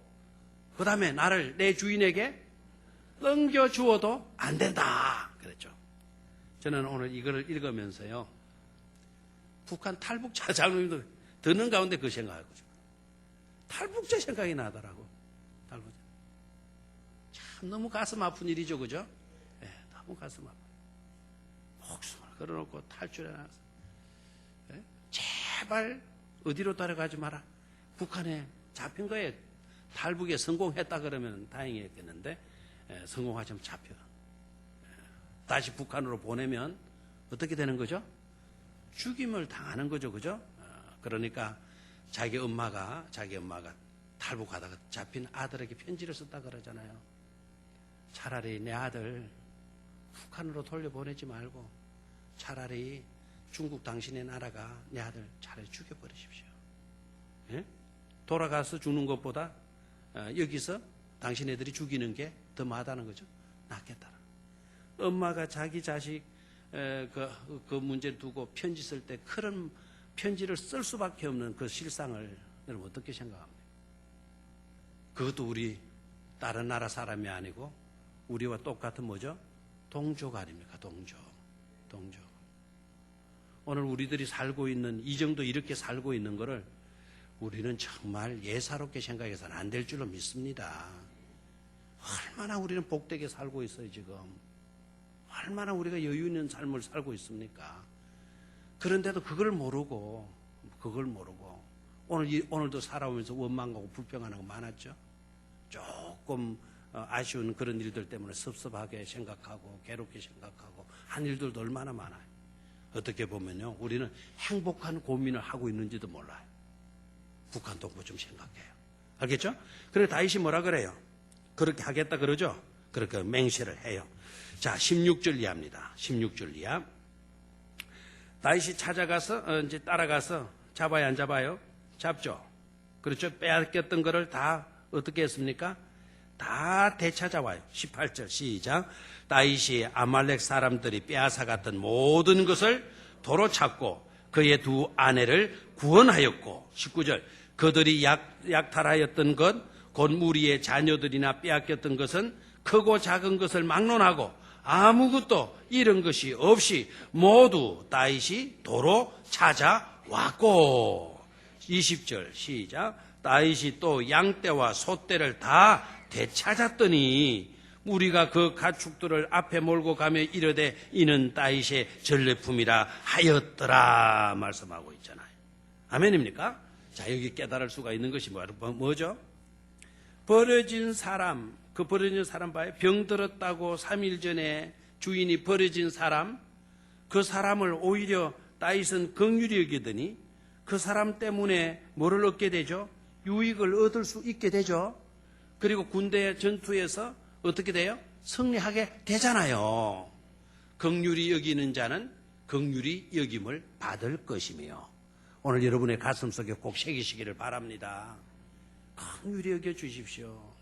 [SPEAKER 1] 그 다음에 나를 내 주인에게 넘겨주어도 안 된다. 그랬죠. 저는 오늘 이거를 읽으면서요, 북한 탈북자 장로님도 듣는 가운데 그 생각하고 있어요. 탈북자 생각이 나더라고. 탈북자. 참 너무 가슴 아픈 일이죠, 그죠? 네, 너무 가슴 아픈. 목숨을 걸어놓고 탈출해 나가서, 네? 제발 어디로 따라가지 마라. 북한에 잡힌 거에 탈북에 성공했다 그러면 다행이었겠는데 성공하자면 잡혀. 다시 북한으로 보내면 어떻게 되는 거죠? 죽임을 당하는 거죠. 그죠? 그러니까 자기 엄마가 탈북하다가 잡힌 아들에게 편지를 썼다 그러잖아요. 차라리 내 아들 북한으로 돌려보내지 말고 차라리 중국 당신의 나라가 내 아들 차라리 죽여버리십시오. 예? 돌아가서 죽는 것보다 여기서 당신 애들이 죽이는 게 더 마다는 거죠. 낫겠다. 엄마가 자기 자식 그 문제를 두고 편지 쓸 때 그런 편지를 쓸 수밖에 없는 그 실상을 여러분 어떻게 생각합니까? 그것도 우리 다른 나라 사람이 아니고 우리와 똑같은 뭐죠? 동족 아닙니까? 동족. 오늘 우리들이 살고 있는 이 정도 이렇게 살고 있는 거를 우리는 정말 예사롭게 생각해서는 안 될 줄로 믿습니다. 얼마나 우리는 복되게 살고 있어요 지금. 얼마나 우리가 여유 있는 삶을 살고 있습니까? 그런데도 그걸 모르고 오늘도 살아오면서 원망하고 불평하는 거 많았죠. 조금 아쉬운 그런 일들 때문에 섭섭하게 생각하고 괴롭게 생각하고 한 일들도 얼마나 많아요. 어떻게 보면요, 우리는 행복한 고민을 하고 있는지도 몰라요. 북한 동포 좀 생각해요. 알겠죠? 그래 다윗이 뭐라 그래요? 그렇게 하겠다 그러죠? 그렇게 맹세를 해요. 자, 16절 이하입니다. 16절 이하. 다윗이 찾아가서 이제 따라가서 잡아야 안 잡아요? 잡죠. 그렇죠? 빼앗겼던 거를 다 어떻게 했습니까? 다 되찾아와요. 18절 시작. 다윗이 아말렉 사람들이 빼앗아갔던 모든 것을 도로 찾고 그의 두 아내를 구원하였고 19절 그들이 약탈하였던 것 곧 무리의 자녀들이나 빼앗겼던 것은 크고 작은 것을 막론하고 아무것도 잃은 것이 없이 모두 다윗이 도로 찾아왔고 20절 시작. 다윗이 또 양떼와 소떼를 다 되찾았더니 우리가 그 가축들을 앞에 몰고 가며 이르되 이는 다윗의 전리품이라 하였더라 말씀하고 있잖아요. 아멘입니까? 자, 여기 깨달을 수가 있는 것이 뭐죠? 버려진 사람, 그 버려진 사람 봐요. 병 들었다고 3일 전에 주인이 버려진 사람, 그 사람을 오히려 다윗은 긍휼히 여기더니 그 사람 때문에 뭐를 얻게 되죠? 유익을 얻을 수 있게 되죠. 그리고 군대 전투에서 어떻게 돼요? 승리하게 되잖아요. 긍휼히 여기는 자는 긍휼히 여김을 받을 것이며 오늘 여러분의 가슴속에 꼭 새기시기를 바랍니다. 긍휼히 여겨 주십시오.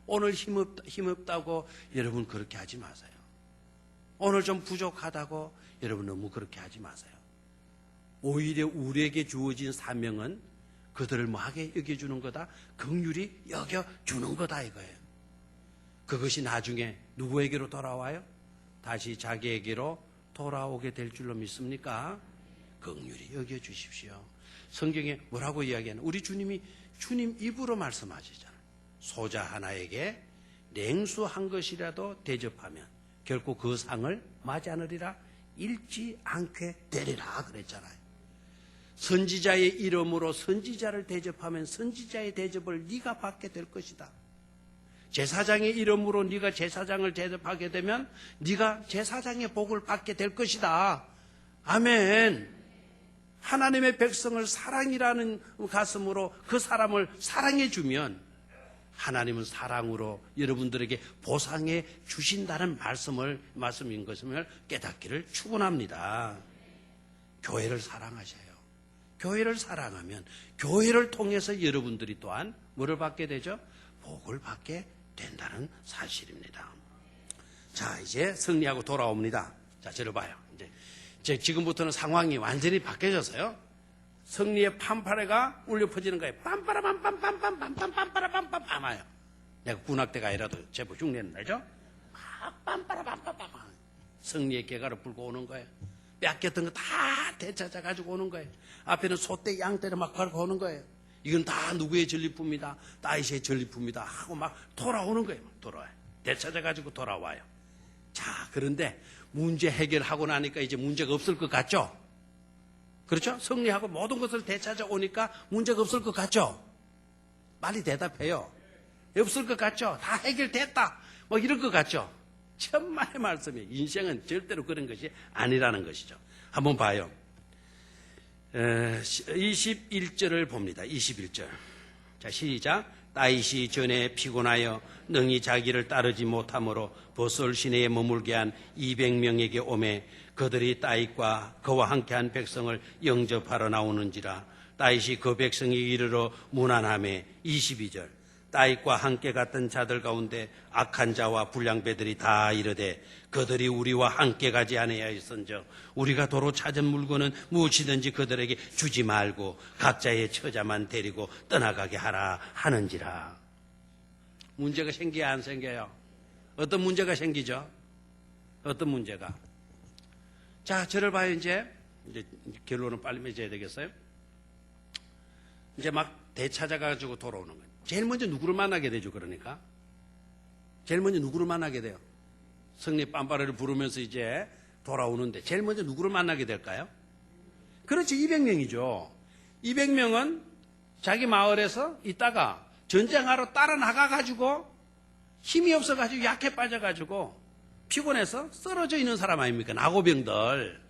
[SPEAKER 1] 오늘 힘없다고 여러분 그렇게 하지 마세요. 오늘 좀 부족하다고 여러분 너무 그렇게 하지 마세요. 오히려 우리에게 주어진 사명은 그들을 뭐하게 여겨주는 거다? 긍휼히 여겨주는 거다 이거예요. 그것이 나중에 누구에게로 돌아와요? 다시 자기에게로 돌아오게 될 줄로 믿습니까? 긍휼히 여겨주십시오. 성경에 뭐라고 이야기하는? 우리 주님이 주님 입으로 말씀하시잖아요. 소자 하나에게 냉수 한 것이라도 대접하면 결코 그 상을 맞지 않으리라 잃지 않게 되리라 그랬잖아요. 선지자의 이름으로 선지자를 대접하면 선지자의 대접을 네가 받게 될 것이다. 제사장의 이름으로 네가 제사장을 대접하게 되면 네가 제사장의 복을 받게 될 것이다. 아멘. 하나님의 백성을 사랑이라는 가슴으로 그 사람을 사랑해 주면 하나님은 사랑으로 여러분들에게 보상해 주신다는 말씀인 것을 깨닫기를 축원합니다. 교회를 사랑하셔요. 교회를 사랑하면 교회를 통해서 여러분들이 또한 뭐를 받게 되죠? 복을 받게 된다는 사실입니다. 자, 이제 승리하고 돌아옵니다. 자, 들어봐요. 이제 지금부터는 상황이 완전히 바뀌어졌어요. 승리의 판파레가 울려 퍼지는 거예요. 빰빠라빰빰빰빰빰빰빰빰빰빰빰빰. 내가 군악대가 아니라도 제법 흉내는 나죠? 빰빠라빰빰빰빰. 승리의 개가를 불고 오는 거예요. 뺏겼던 거 다 되찾아 가지고 오는 거예요. 앞에는 소떼, 양떼를 막 걸고 오는 거예요. 이건 다 누구의 전리품이다? 다윗의 전리품이다 하고 막 돌아오는 거예요. 돌아와요. 되찾아 가지고 돌아와요. 자, 그런데 문제 해결하고 나니까 이제 문제가 없을 것 같죠? 그렇죠? 승리하고 모든 것을 되찾아 오니까 문제가 없을 것 같죠? 빨리 대답해요. 없을 것 같죠? 다 해결됐다. 뭐 이럴 것 같죠? 천만의 말씀이 인생은 절대로 그런 것이 아니라는 것이죠. 한번 봐요. 21절을 봅니다. 21절. 자, 시작. 다윗이 전에 피곤하여 능히 자기를 따르지 못함으로 보솔 시내에 머물게 한 200명에게 오매 그들이 다윗과 그와 함께한 백성을 영접하러 나오는지라. 다윗이 그 백성이 이르러 문안하매 22절. 다윗과 함께 갔던 자들 가운데 악한 자와 불량배들이 다 이르되 그들이 우리와 함께 가지 아니하였은즉 우리가 도로 찾은 물건은 무엇이든지 그들에게 주지 말고 각자의 처자만 데리고 떠나가게 하라 하는지라. 문제가 생겨야 안 생겨요? 어떤 문제가 생기죠? 어떤 문제가? 자, 저를 봐요. 이제 결론은 빨리 맺어야 되겠어요? 이제 막 되찾아가지고 돌아오는 거예요. 제일 먼저 누구를 만나게 되죠, 그러니까? 제일 먼저 누구를 만나게 돼요? 성리 빰빠레를 부르면서 이제 돌아오는데 제일 먼저 누구를 만나게 될까요? 그렇지, 200명이죠. 200명은 자기 마을에서 있다가 전쟁하러 따라 나가가지고 힘이 없어가지고 약해 빠져가지고 피곤해서 쓰러져 있는 사람 아닙니까? 나고병들.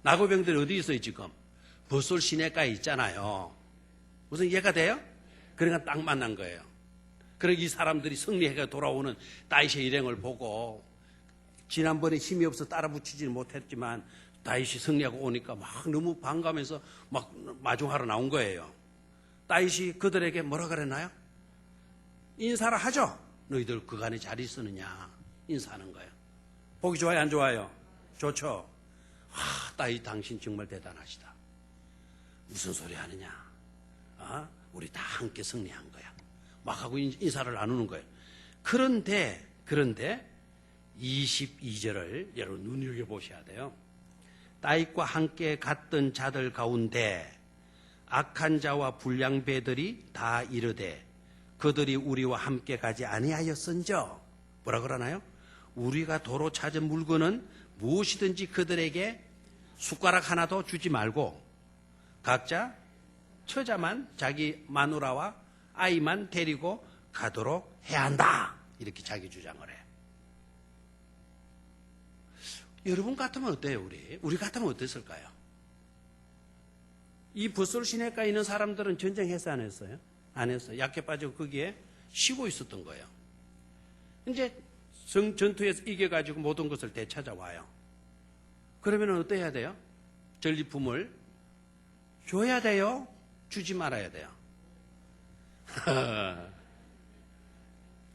[SPEAKER 1] 나고병들이 어디 있어요, 지금? 보솔 시내가에 있잖아요. 무슨 이해가 돼요? 그러니까 딱 만난 거예요. 그러니까 이 사람들이 승리해가 돌아오는 다윗의 일행을 보고 지난번에 힘이 없어 따라 붙이지는 못했지만 다윗이 승리하고 오니까 막 너무 반가우면서 막 마중하러 나온 거예요. 다윗이 그들에게 뭐라 그랬나요? 인사를 하죠. 너희들 그간에 잘 있었느냐 인사하는 거예요. 보기 좋아요, 안 좋아요? 좋죠. 다윗 당신 정말 대단하시다. 무슨 소리 하느냐? 우리 다 함께 승리한 거야. 막 하고 인사를 나누는 거예요. 그런데 22절을 여러분 눈여겨보셔야 돼요. 다윗과 함께 갔던 자들 가운데 악한 자와 불량배들이 다 이르되 그들이 우리와 함께 가지 아니하였은저. 뭐라 그러나요? 우리가 도로 찾은 물건은 무엇이든지 그들에게 숟가락 하나도 주지 말고 각자 처자만 자기 마누라와 아이만 데리고 가도록 해야 한다. 이렇게 자기 주장을 해. 여러분 같으면 어때요? 우리 같으면 어땠을까요? 이 보솔 시내가에 있는 사람들은 전쟁했어요, 안 했어요? 안 했어요. 약해 빠지고 거기에 쉬고 있었던 거예요. 이제 전투에서 이겨가지고 모든 것을 되찾아와요. 그러면 어때야 돼요? 전리품을 줘야 돼요? 주지 말아야 돼요?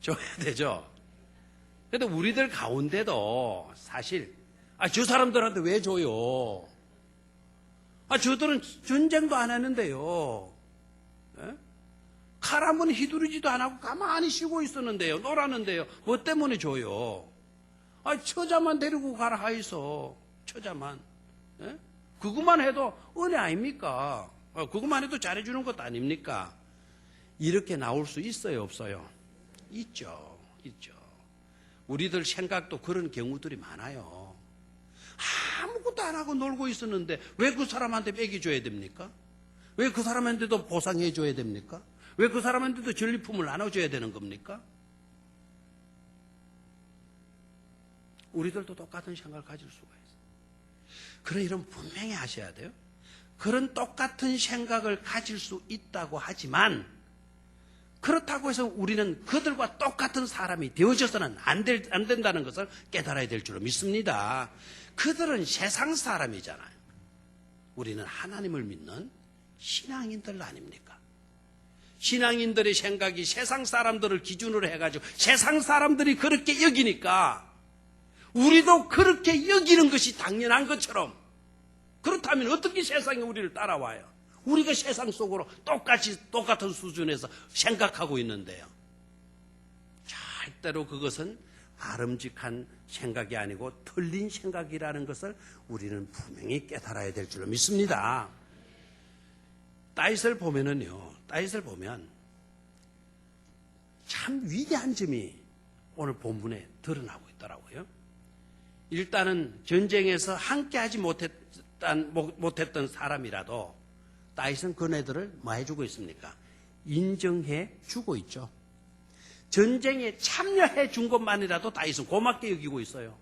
[SPEAKER 1] 줘야 되죠. 근데 우리들 가운데도 사실 저 사람들한테 왜 줘요? 저들은 전쟁도 안 했는데요. 칼 한 번 휘두르지도 안 하고 가만히 쉬고 있었는데요. 놀았는데요. 뭐 때문에 줘요? 처자만 데리고 가라 하이소. 처자만. 그것만 해도 은혜 아닙니까? 그것만 해도 잘해주는 것도 아닙니까? 이렇게 나올 수 있어요, 없어요? 있죠. 우리들 생각도 그런 경우들이 많아요. 아무것도 안 하고 놀고 있었는데 왜 그 사람한테 먹여줘야 됩니까? 왜 그 사람한테도 보상해줘야 됩니까? 왜 그 사람한테도 전리품을 나눠줘야 되는 겁니까? 우리들도 똑같은 생각을 가질 수가 있어요. 그런 일은 분명히 하셔야 돼요. 그런 똑같은 생각을 가질 수 있다고 하지만 그렇다고 해서 우리는 그들과 똑같은 사람이 되어져서는 안 된다는 것을 깨달아야 될 줄로 믿습니다. 그들은 세상 사람이잖아요. 우리는 하나님을 믿는 신앙인들 아닙니까? 신앙인들의 생각이 세상 사람들을 기준으로 해가지고 세상 사람들이 그렇게 여기니까 우리도 그렇게 여기는 것이 당연한 것처럼, 그렇다면 어떻게 세상이 우리를 따라와요? 우리가 세상 속으로 똑같은 수준에서 생각하고 있는데요. 절대로 그것은 바람직한 생각이 아니고 틀린 생각이라는 것을 우리는 분명히 깨달아야 될 줄로 믿습니다. 다윗을 보면 참 위대한 점이 오늘 본문에 드러나고 있더라고요. 일단은 전쟁에서 함께하지 못했던 사람이라도 다윗은 그네들을 뭐 해주고 있습니까? 인정해 주고 있죠. 전쟁에 참여해 준 것만이라도 다윗은 고맙게 여기고 있어요.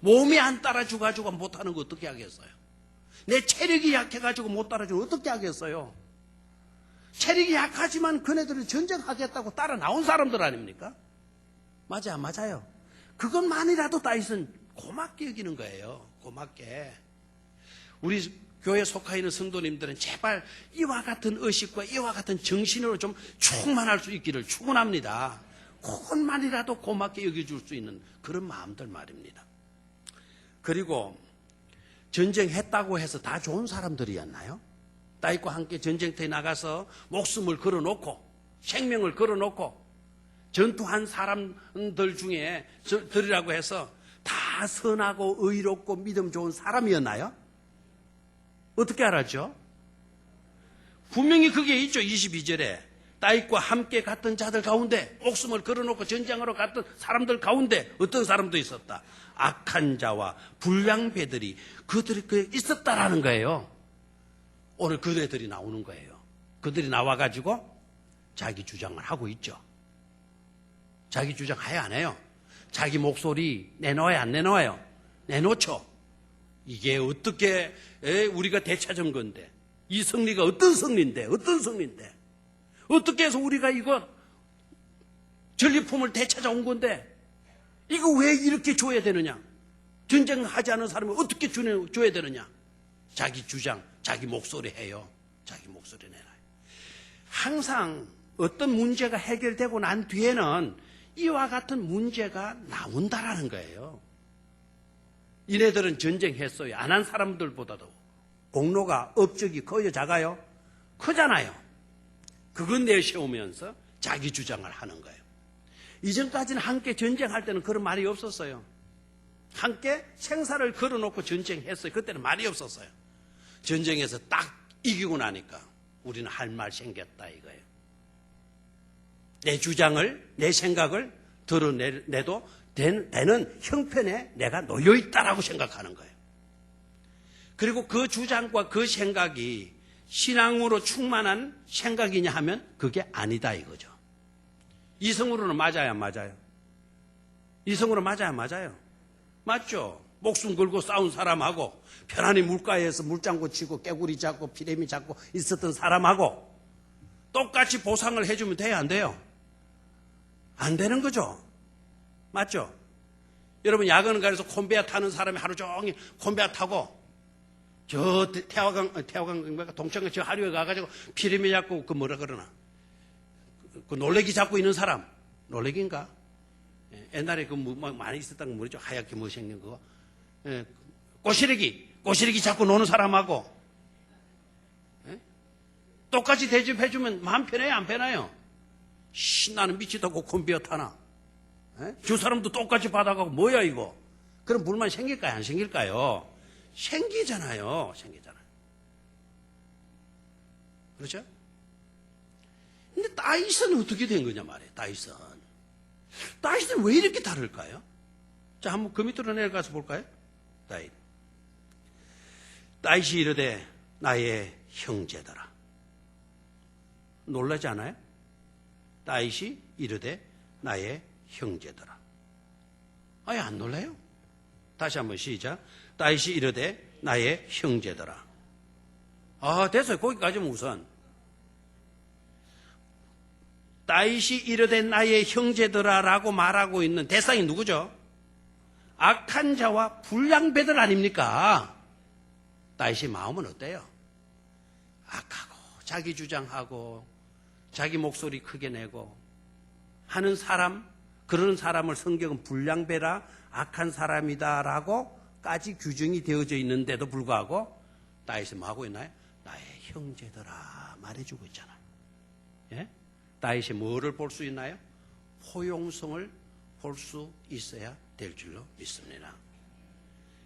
[SPEAKER 1] 몸이 안 따라줘가지고 못하는 거 어떻게 하겠어요? 내 체력이 약해가지고 못 따라주면 어떻게 하겠어요? 체력이 약하지만 그네들은 전쟁하겠다고 따라 나온 사람들 아닙니까? 맞아요. 그것만이라도 다윗은 고맙게 여기는 거예요. 고맙게. 우리 교회 속하 있는 성도님들은 제발 이와 같은 의식과 이와 같은 정신으로 좀 충만할 수 있기를 축원합니다. 그것만이라도 고맙게 여겨줄 수 있는 그런 마음들 말입니다. 그리고 전쟁했다고 해서 다 좋은 사람들이었나요? 다윗과 함께 전쟁터에 나가서 목숨을 걸어놓고 생명을 걸어놓고 전투한 사람들 중에 들이라고 해서 다 선하고 의롭고 믿음 좋은 사람이었나요? 어떻게 알았죠? 분명히 그게 있죠. 22절에 다윗과 함께 갔던 자들 가운데 목숨을 걸어놓고 전쟁하러 갔던 사람들 가운데 어떤 사람도 있었다. 악한 자와 불량배들이 그들이 있었다라는 거예요. 오늘 그들이 나오는 거예요. 그들이 나와가지고 자기 주장을 하고 있죠. 자기 주장 해요, 안 해요? 자기 목소리 내놓아요, 안 내놓아요? 내놓죠. 이게 어떻게 우리가 되찾은 건데, 이 승리가 어떤 승리인데, 어떻게 해서 우리가 이거 전리품을 되찾아온 건데 이거 왜 이렇게 줘야 되느냐? 전쟁하지 않은 사람이 어떻게 줘야 되느냐? 자기 주장, 자기 목소리 해요. 자기 목소리 내놔요. 항상 어떤 문제가 해결되고 난 뒤에는 이와 같은 문제가 나온다라는 거예요. 이네들은 전쟁했어요. 안 한 사람들보다도 공로가 업적이 커요, 작아요? 크잖아요. 그건 내세우면서 자기 주장을 하는 거예요. 이전까지는 함께 전쟁할 때는 그런 말이 없었어요. 함께 생사를 걸어놓고 전쟁했어요. 그때는 말이 없었어요. 전쟁에서 딱 이기고 나니까 우리는 할 말 생겼다 이거예요. 내 주장을, 내 생각을 드러내도 되는 형편에 내가 놓여있다라고 생각하는 거예요. 그리고 그 주장과 그 생각이 신앙으로 충만한 생각이냐 하면 그게 아니다 이거죠. 이성으로는 맞아요, 안 맞아요? 이성으로 맞아요, 안 맞아요? 맞죠? 목숨 걸고 싸운 사람하고 편안히 물가에서 물장구 치고 깨구리 잡고 피레미 잡고 있었던 사람하고 똑같이 보상을 해주면 돼요, 안 돼요? 안 되는 거죠. 맞죠? 여러분 야근가에서 콘베아 타는 사람이 하루 종일 콘베아 타고 저 태화강 동천강 저 하류에 가가지고 피레미 잡고 그 뭐라 그러나 그 놀래기 잡고 있는 사람, 놀래기인가? 옛날에 그 많이 있었던 거 모르죠? 하얗게 뭐 생긴 그거. 꼬시래기 잡고 노는 사람하고 똑같이 대접해주면 마음 편해요, 안 편해요? 나는 미치다고 콤비어 타나? 저 사람도 똑같이 받아가고 뭐야 이거? 그럼 불만 생길까요, 안 생길까요? 생기잖아요. 그렇죠? 근데 다윗은 어떻게 된 거냐 말이에요. 다윗은 왜 이렇게 다를까요? 자, 한번 그 밑으로 내려가서 볼까요? 다윗이 이르되 나의 형제들아. 놀라지 않아요? 다윗이 이르되 나의 형제들아. 아예 안 놀라요? 다시 한번 시작. 다윗이 이르되 나의 형제들아. 아, 됐어요. 거기까지는 우선. 다윗이 이르되 나의 형제들아라고 말하고 있는 대상이 누구죠? 악한 자와 불량배들 아닙니까? 다윗의 마음은 어때요? 악하고 자기 주장하고 자기 목소리 크게 내고 하는 사람, 그런 사람을 성경은 불량배라 악한 사람이다라고까지 규정이 되어져 있는데도 불구하고 다윗은 뭐 하고 있나요? 나의 형제들아 말해주고 있잖아요. 예? 다윗이 뭐를 볼 수 있나요? 포용성을 볼 수 있어야 될 줄로 믿습니다.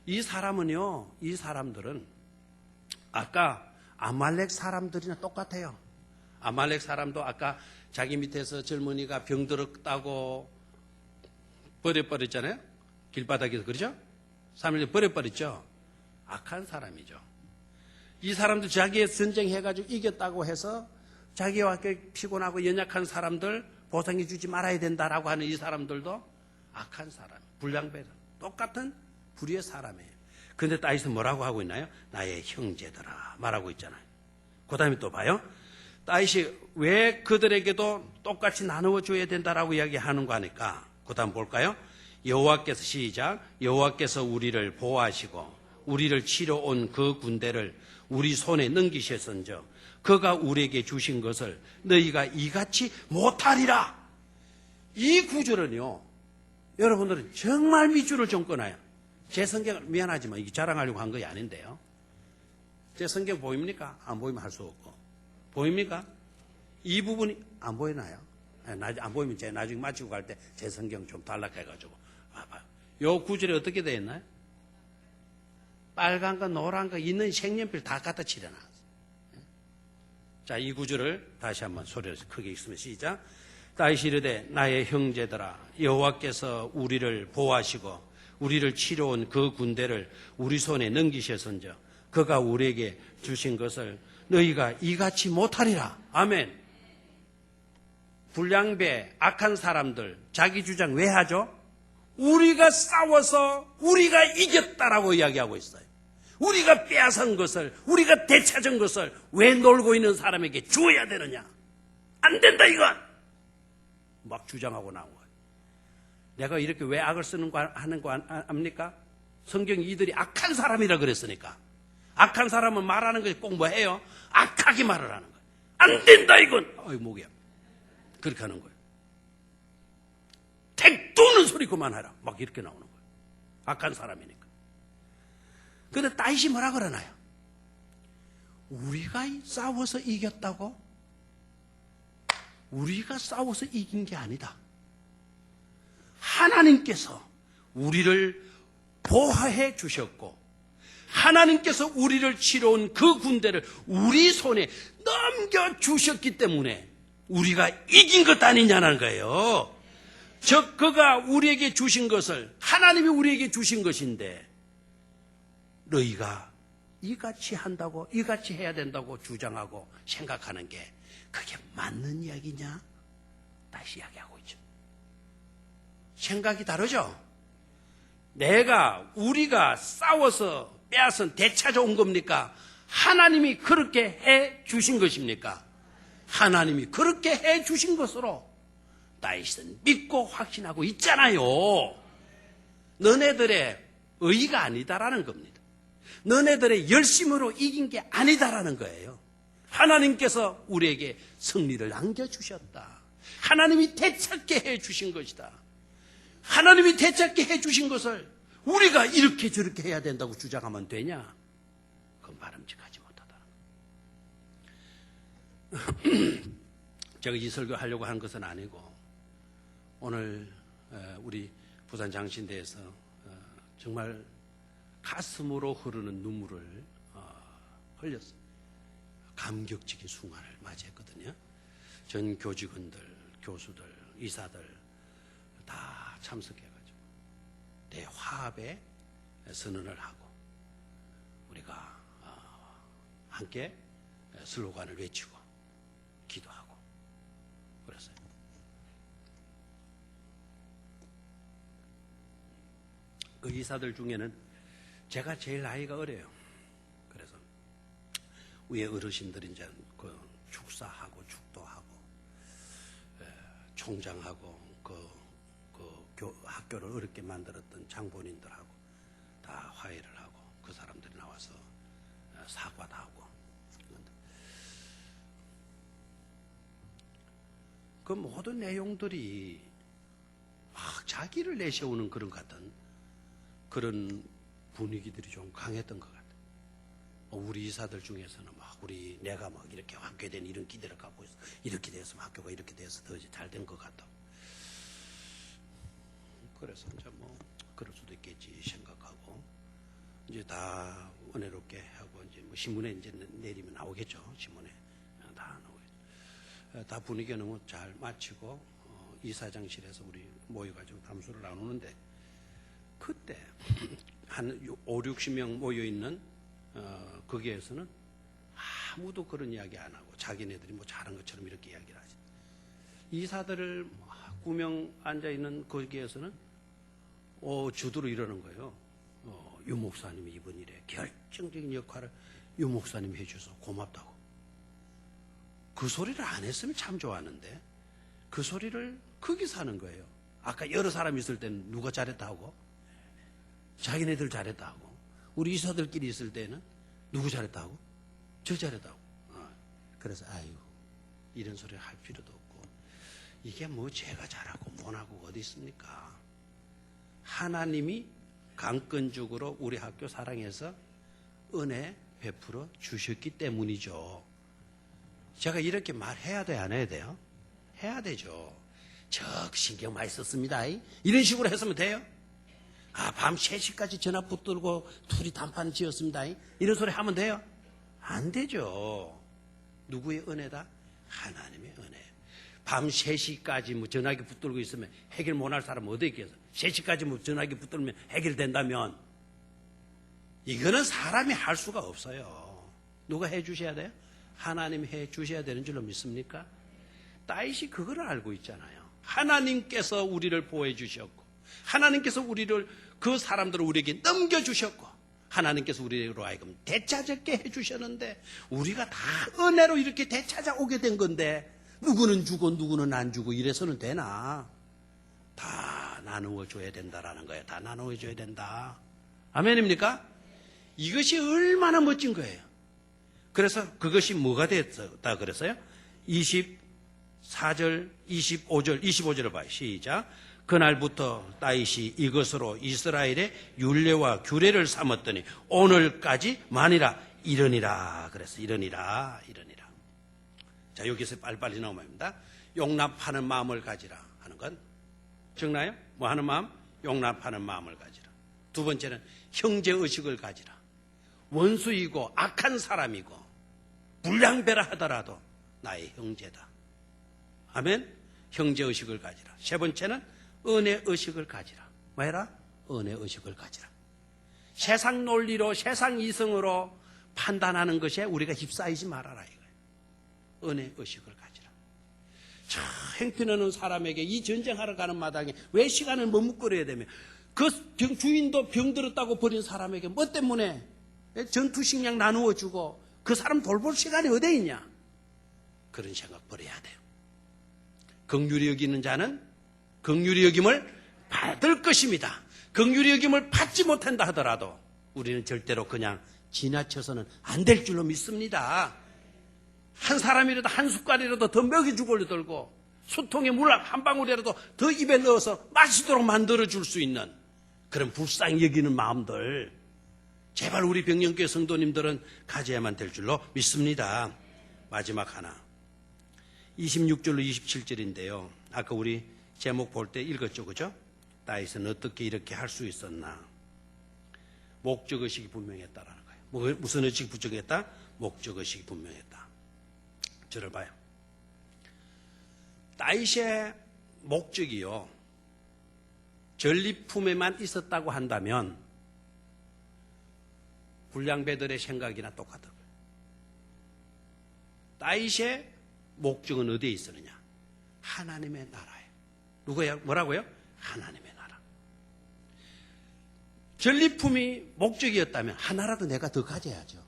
[SPEAKER 1] 이 사람들은 아까 아말렉 사람들이나 똑같아요. 아말렉 사람도 아까 자기 밑에서 젊은이가 병들었다고 버려버렸잖아요. 길바닥에서, 그러죠? 3일 버려버렸죠. 악한 사람이죠. 이 사람도 자기의 전쟁해가지고 이겼다고 해서 자기와 피곤하고 연약한 사람들 보상해 주지 말아야 된다라고 하는 이 사람들도 악한 사람, 불량배다. 똑같은 불의의 사람이에요. 그런데 다윗은 뭐라고 하고 있나요? 나의 형제들아 말하고 있잖아요. 그 다음에 또 봐요. 다윗이 왜 그들에게도 똑같이 나누어 줘야 된다라고 이야기하는 거 하니까 그 다음 볼까요? 여호와께서 시작. 여호와께서 우리를 보호하시고 우리를 치러 온 그 군대를 우리 손에 넘기셨은즉 그가 우리에게 주신 것을 너희가 이같이 못하리라. 이 구절은요, 여러분들은 정말 밑줄을 좀 끊어요. 제 성경을 미안하지만 이게 자랑하려고 한 것이 아닌데요. 제 성경 보입니까? 안 보이면 할 수 없고. 보입니까? 이 부분이 안 보이나요? 안 보이면 제가 나중에 마치고 갈 때 제 성경 좀 단락해가지고 봐봐요. 요 구절이 어떻게 되어 있나요? 빨간거 노란거 있는 색연필 다 갖다 칠해놨어요. 자, 이 구절을 다시 한번 소리를 크게 읽으면 시작. 다윗이 이르되 나의 형제들아 여호와께서 우리를 보호하시고 우리를 치러 온 그 군대를 우리 손에 넘기셨은즉 그가 우리에게 주신 것을 너희가 이같이 못하리라. 아멘. 불량배, 악한 사람들 자기 주장 왜 하죠? 우리가 싸워서 우리가 이겼다라고 이야기하고 있어요. 우리가 빼앗은 것을, 우리가 되찾은 것을 왜 놀고 있는 사람에게 주어야 되느냐? 안 된다 이건! 막 주장하고 나온 거예요. 내가 이렇게 왜 악을 쓰는 거 하는 거 압니까? 성경이 이들이 악한 사람이라 그랬으니까. 악한 사람은 말하는 것이 꼭 뭐해요? 악하게 말을 하는 거예요. 안 된다 이건! 어이 목이야. 그렇게 하는 거예요. 택도는 소리 그만해라. 막 이렇게 나오는 거예요. 악한 사람이니까. 그런데 다윗이 뭐라 그러나요? 우리가 싸워서 이겼다고? 우리가 싸워서 이긴 게 아니다. 하나님께서 우리를 보호해 주셨고 하나님께서 우리를 치러 온 그 군대를 우리 손에 넘겨주셨기 때문에 우리가 이긴 것 아니냐는 거예요. 즉 그가 우리에게 주신 것을 하나님이 우리에게 주신 것인데 너희가 이같이 한다고 이같이 해야 된다고 주장하고 생각하는 게 그게 맞는 이야기냐? 다시 이야기하고 있죠. 생각이 다르죠? 우리가 싸워서 빼앗은 되찾아온 겁니까? 하나님이 그렇게 해 주신 것입니까? 하나님이 그렇게 해 주신 것으로 다윗은 믿고 확신하고 있잖아요. 너네들의 의의가 아니다라는 겁니다. 너네들의 열심으로 이긴 게 아니다라는 거예요. 하나님께서 우리에게 승리를 안겨주셨다. 하나님이 되찾게 해주신 것이다. 하나님이 되찾게 해주신 것을 우리가 이렇게 저렇게 해야 된다고 주장하면 되냐? 그건 바람직하지 못하다. 제가 이 설교 하려고 한 것은 아니고 오늘 우리 부산 장신대에서 정말 가슴으로 흐르는 눈물을 흘렸어요. 감격적인 순간을 맞이했거든요. 전 교직원들, 교수들, 의사들 다 참석해가지고 대화합의 선언을 하고 우리가 함께 슬로건을 외치고 기도하고 그랬어요. 그 의사들 중에는 제가 제일 나이가 어려요. 그래서 위에 어르신들이 이제 그 축사하고 축도하고 총장하고 학교를 어렵게 만들었던 장본인들하고 다 화해를 하고 그 사람들이 나와서 사과도 하고 그 모든 내용들이 막 자기를 내세우는 그런 같은 그런 분위기들이 좀 강했던 것 같아요. 우리 이사들 중에서는 막 내가 막 이렇게 학교에 대한 이런 기대를 갖고 있어. 이렇게 돼서 학교가 이렇게 돼서 더 잘 된 것 같다. 그래서 이제 뭐 그럴 수도 있겠지 생각하고 이제 다 은혜롭게 하고 이제 뭐 신문에 이제 내리면 나오겠죠. 신문에 다 나오겠죠. 다 분위기가 너무 잘 마치고 이사장실에서 우리 모여가지고 담소를 나누는데 그때 한 5, 60명 모여있는 거기에서는 아무도 그런 이야기 안 하고 자기네들이 뭐 잘한 것처럼 이렇게 이야기를 하지. 이사들을 구명 앉아있는 거기에서는 주도로 이러는 거예요. 유 목사님이 이번 일에 결정적인 역할을 유 목사님이 해줘서 고맙다고. 그 소리를 안 했으면 참 좋았는데 그 소리를 거기서 하는 거예요. 아까 여러 사람이 있을 때는 누가 잘했다 하고 자기네들 잘했다 하고 우리 이사들끼리 있을 때는 누구 잘했다 하고 저 잘했다 하고 그래서 아유 이런 소리를 할 필요도 없고 이게 뭐 제가 잘하고 못하고 어디 있습니까? 하나님이 강권적으로 우리 학교 사랑해서 은혜 베풀어 주셨기 때문이죠. 제가 이렇게 말해야 돼, 안 해야 돼요? 해야 되죠. 신경 많이 썼습니다. 이런 식으로 했으면 돼요? 밤 3시까지 전화 붙들고 둘이 단판 지었습니다. 이런 소리 하면 돼요? 안 되죠. 누구의 은혜다? 하나님의 은혜. 밤 3시까지 뭐 전화기 붙들고 있으면 해결 못할 사람 어디 있겠어? 3시까지 뭐 전화기 붙들면 해결된다면 이거는 사람이 할 수가 없어요. 누가 해 주셔야 돼요? 하나님이 해 주셔야 되는 줄로 믿습니까? 다윗이 그걸 알고 있잖아요. 하나님께서 우리를 보호해 주셨고 하나님께서 우리를 그 사람들을 우리에게 넘겨주셨고 하나님께서 우리로 하여금 되찾게 해주셨는데 우리가 다 은혜로 이렇게 되찾아오게 된 건데 누구는 주고 누구는 안 주고 이래서는 되나? 다 나누어 줘야 된다라는 거예요. 다 나누어 줘야 된다. 아멘입니까? 이것이 얼마나 멋진 거예요. 그래서 그것이 뭐가 됐다 그랬어요? 24절, 25절을 봐요. 시작. 그날부터 다윗이 이것으로 이스라엘의 율례와 규례를 삼았더니 오늘까지 만이라 이러니라. 그래서 이러니라. 자, 여기서 빨리빨리 나오면 됩니다. 용납하는 마음을 가지라 하는 건 적나요? 뭐 하는 마음? 용납하는 마음을 가지라. 두 번째는 형제의식을 가지라. 원수이고 악한 사람이고 불량배라 하더라도 나의 형제다. 아멘? 형제의식을 가지라. 세 번째는 은혜의식을 가지라. 뭐해라? 은혜의식을 가지라. 세상 논리로 세상 이성으로 판단하는 것에 우리가 휩싸이지 말아라 이거예요. 은혜의식을 가지라. 저 행편하는 사람에게 이 전쟁하러 가는 마당에 왜 시간을 머뭇거려야 되며 그 주인도 병들었다고 버린 사람에게 뭐 때문에 전투식량 나누어 주고 그 사람 돌볼 시간이 어디 있냐? 그런 생각 버려야 돼요. 긍휼히 여기는 자는 긍휼히 여김을 받을 것입니다. 긍휼히 여김을 받지 못한다 하더라도 우리는 절대로 그냥 지나쳐서는 안 될 줄로 믿습니다. 한 사람이라도 한 숟갈이라도 더 먹여주고 들고 수통에 물 한 방울이라도 더 입에 넣어서 마시도록 만들어줄 수 있는 그런 불쌍히 여기는 마음들 제발 우리 병영교회 성도님들은 가져야만 될 줄로 믿습니다. 마지막 하나 26절로 27절인데요. 아까 우리 제목 볼 때 읽었죠, 그죠? 다윗은 어떻게 이렇게 할 수 있었나? 목적의식이 분명했다라는 거예요. 무슨 의식이 부족했다? 목적의식이 분명했다. 저를 봐요. 다윗의 목적이요. 전리품에만 있었다고 한다면 불량배들의 생각이나 똑같은 거예요. 다윗의 목적은 어디에 있었느냐? 하나님의 나라에. 누구야? 뭐라고요? 하나님의 나라. 전리품이 목적이었다면 하나라도 내가 더 가져야죠.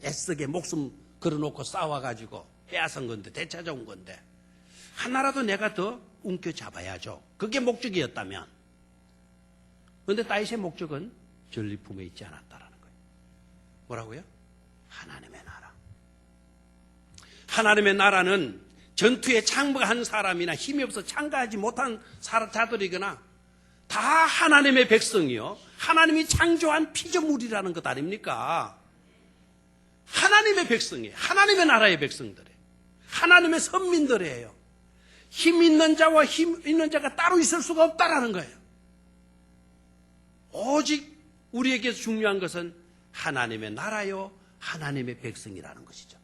[SPEAKER 1] 애쓰게 목숨 걸어놓고 싸워가지고 빼앗은 건데 되찾아온 건데 하나라도 내가 더 움켜잡아야죠. 그게 목적이었다면 그런데 다윗의 목적은 전리품에 있지 않았다라는 거예요. 뭐라고요? 하나님의 나라. 하나님의 나라는 전투에 참가한 사람이나 힘이 없어 참가하지 못한 자들이거나 다 하나님의 백성이요. 하나님이 창조한 피조물이라는 것 아닙니까? 하나님의 백성이에요. 하나님의 나라의 백성들이에요. 하나님의 선민들이에요. 힘 있는 자와 힘 있는 자가 따로 있을 수가 없다라는 거예요. 오직 우리에게 중요한 것은 하나님의 나라요, 하나님의 백성이라는 것이죠.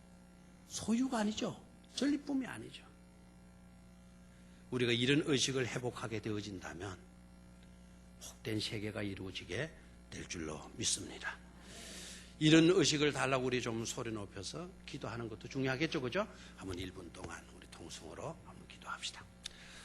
[SPEAKER 1] 소유가 아니죠. 전리품이 아니죠. 우리가 이런 의식을 회복하게 되어진다면 복된 세계가 이루어지게 될 줄로 믿습니다. 이런 의식을 달라고 우리 좀 소리 높여서 기도하는 것도 중요하겠죠, 그죠? 한번 1분 동안 우리 통성으로 한번 기도합시다.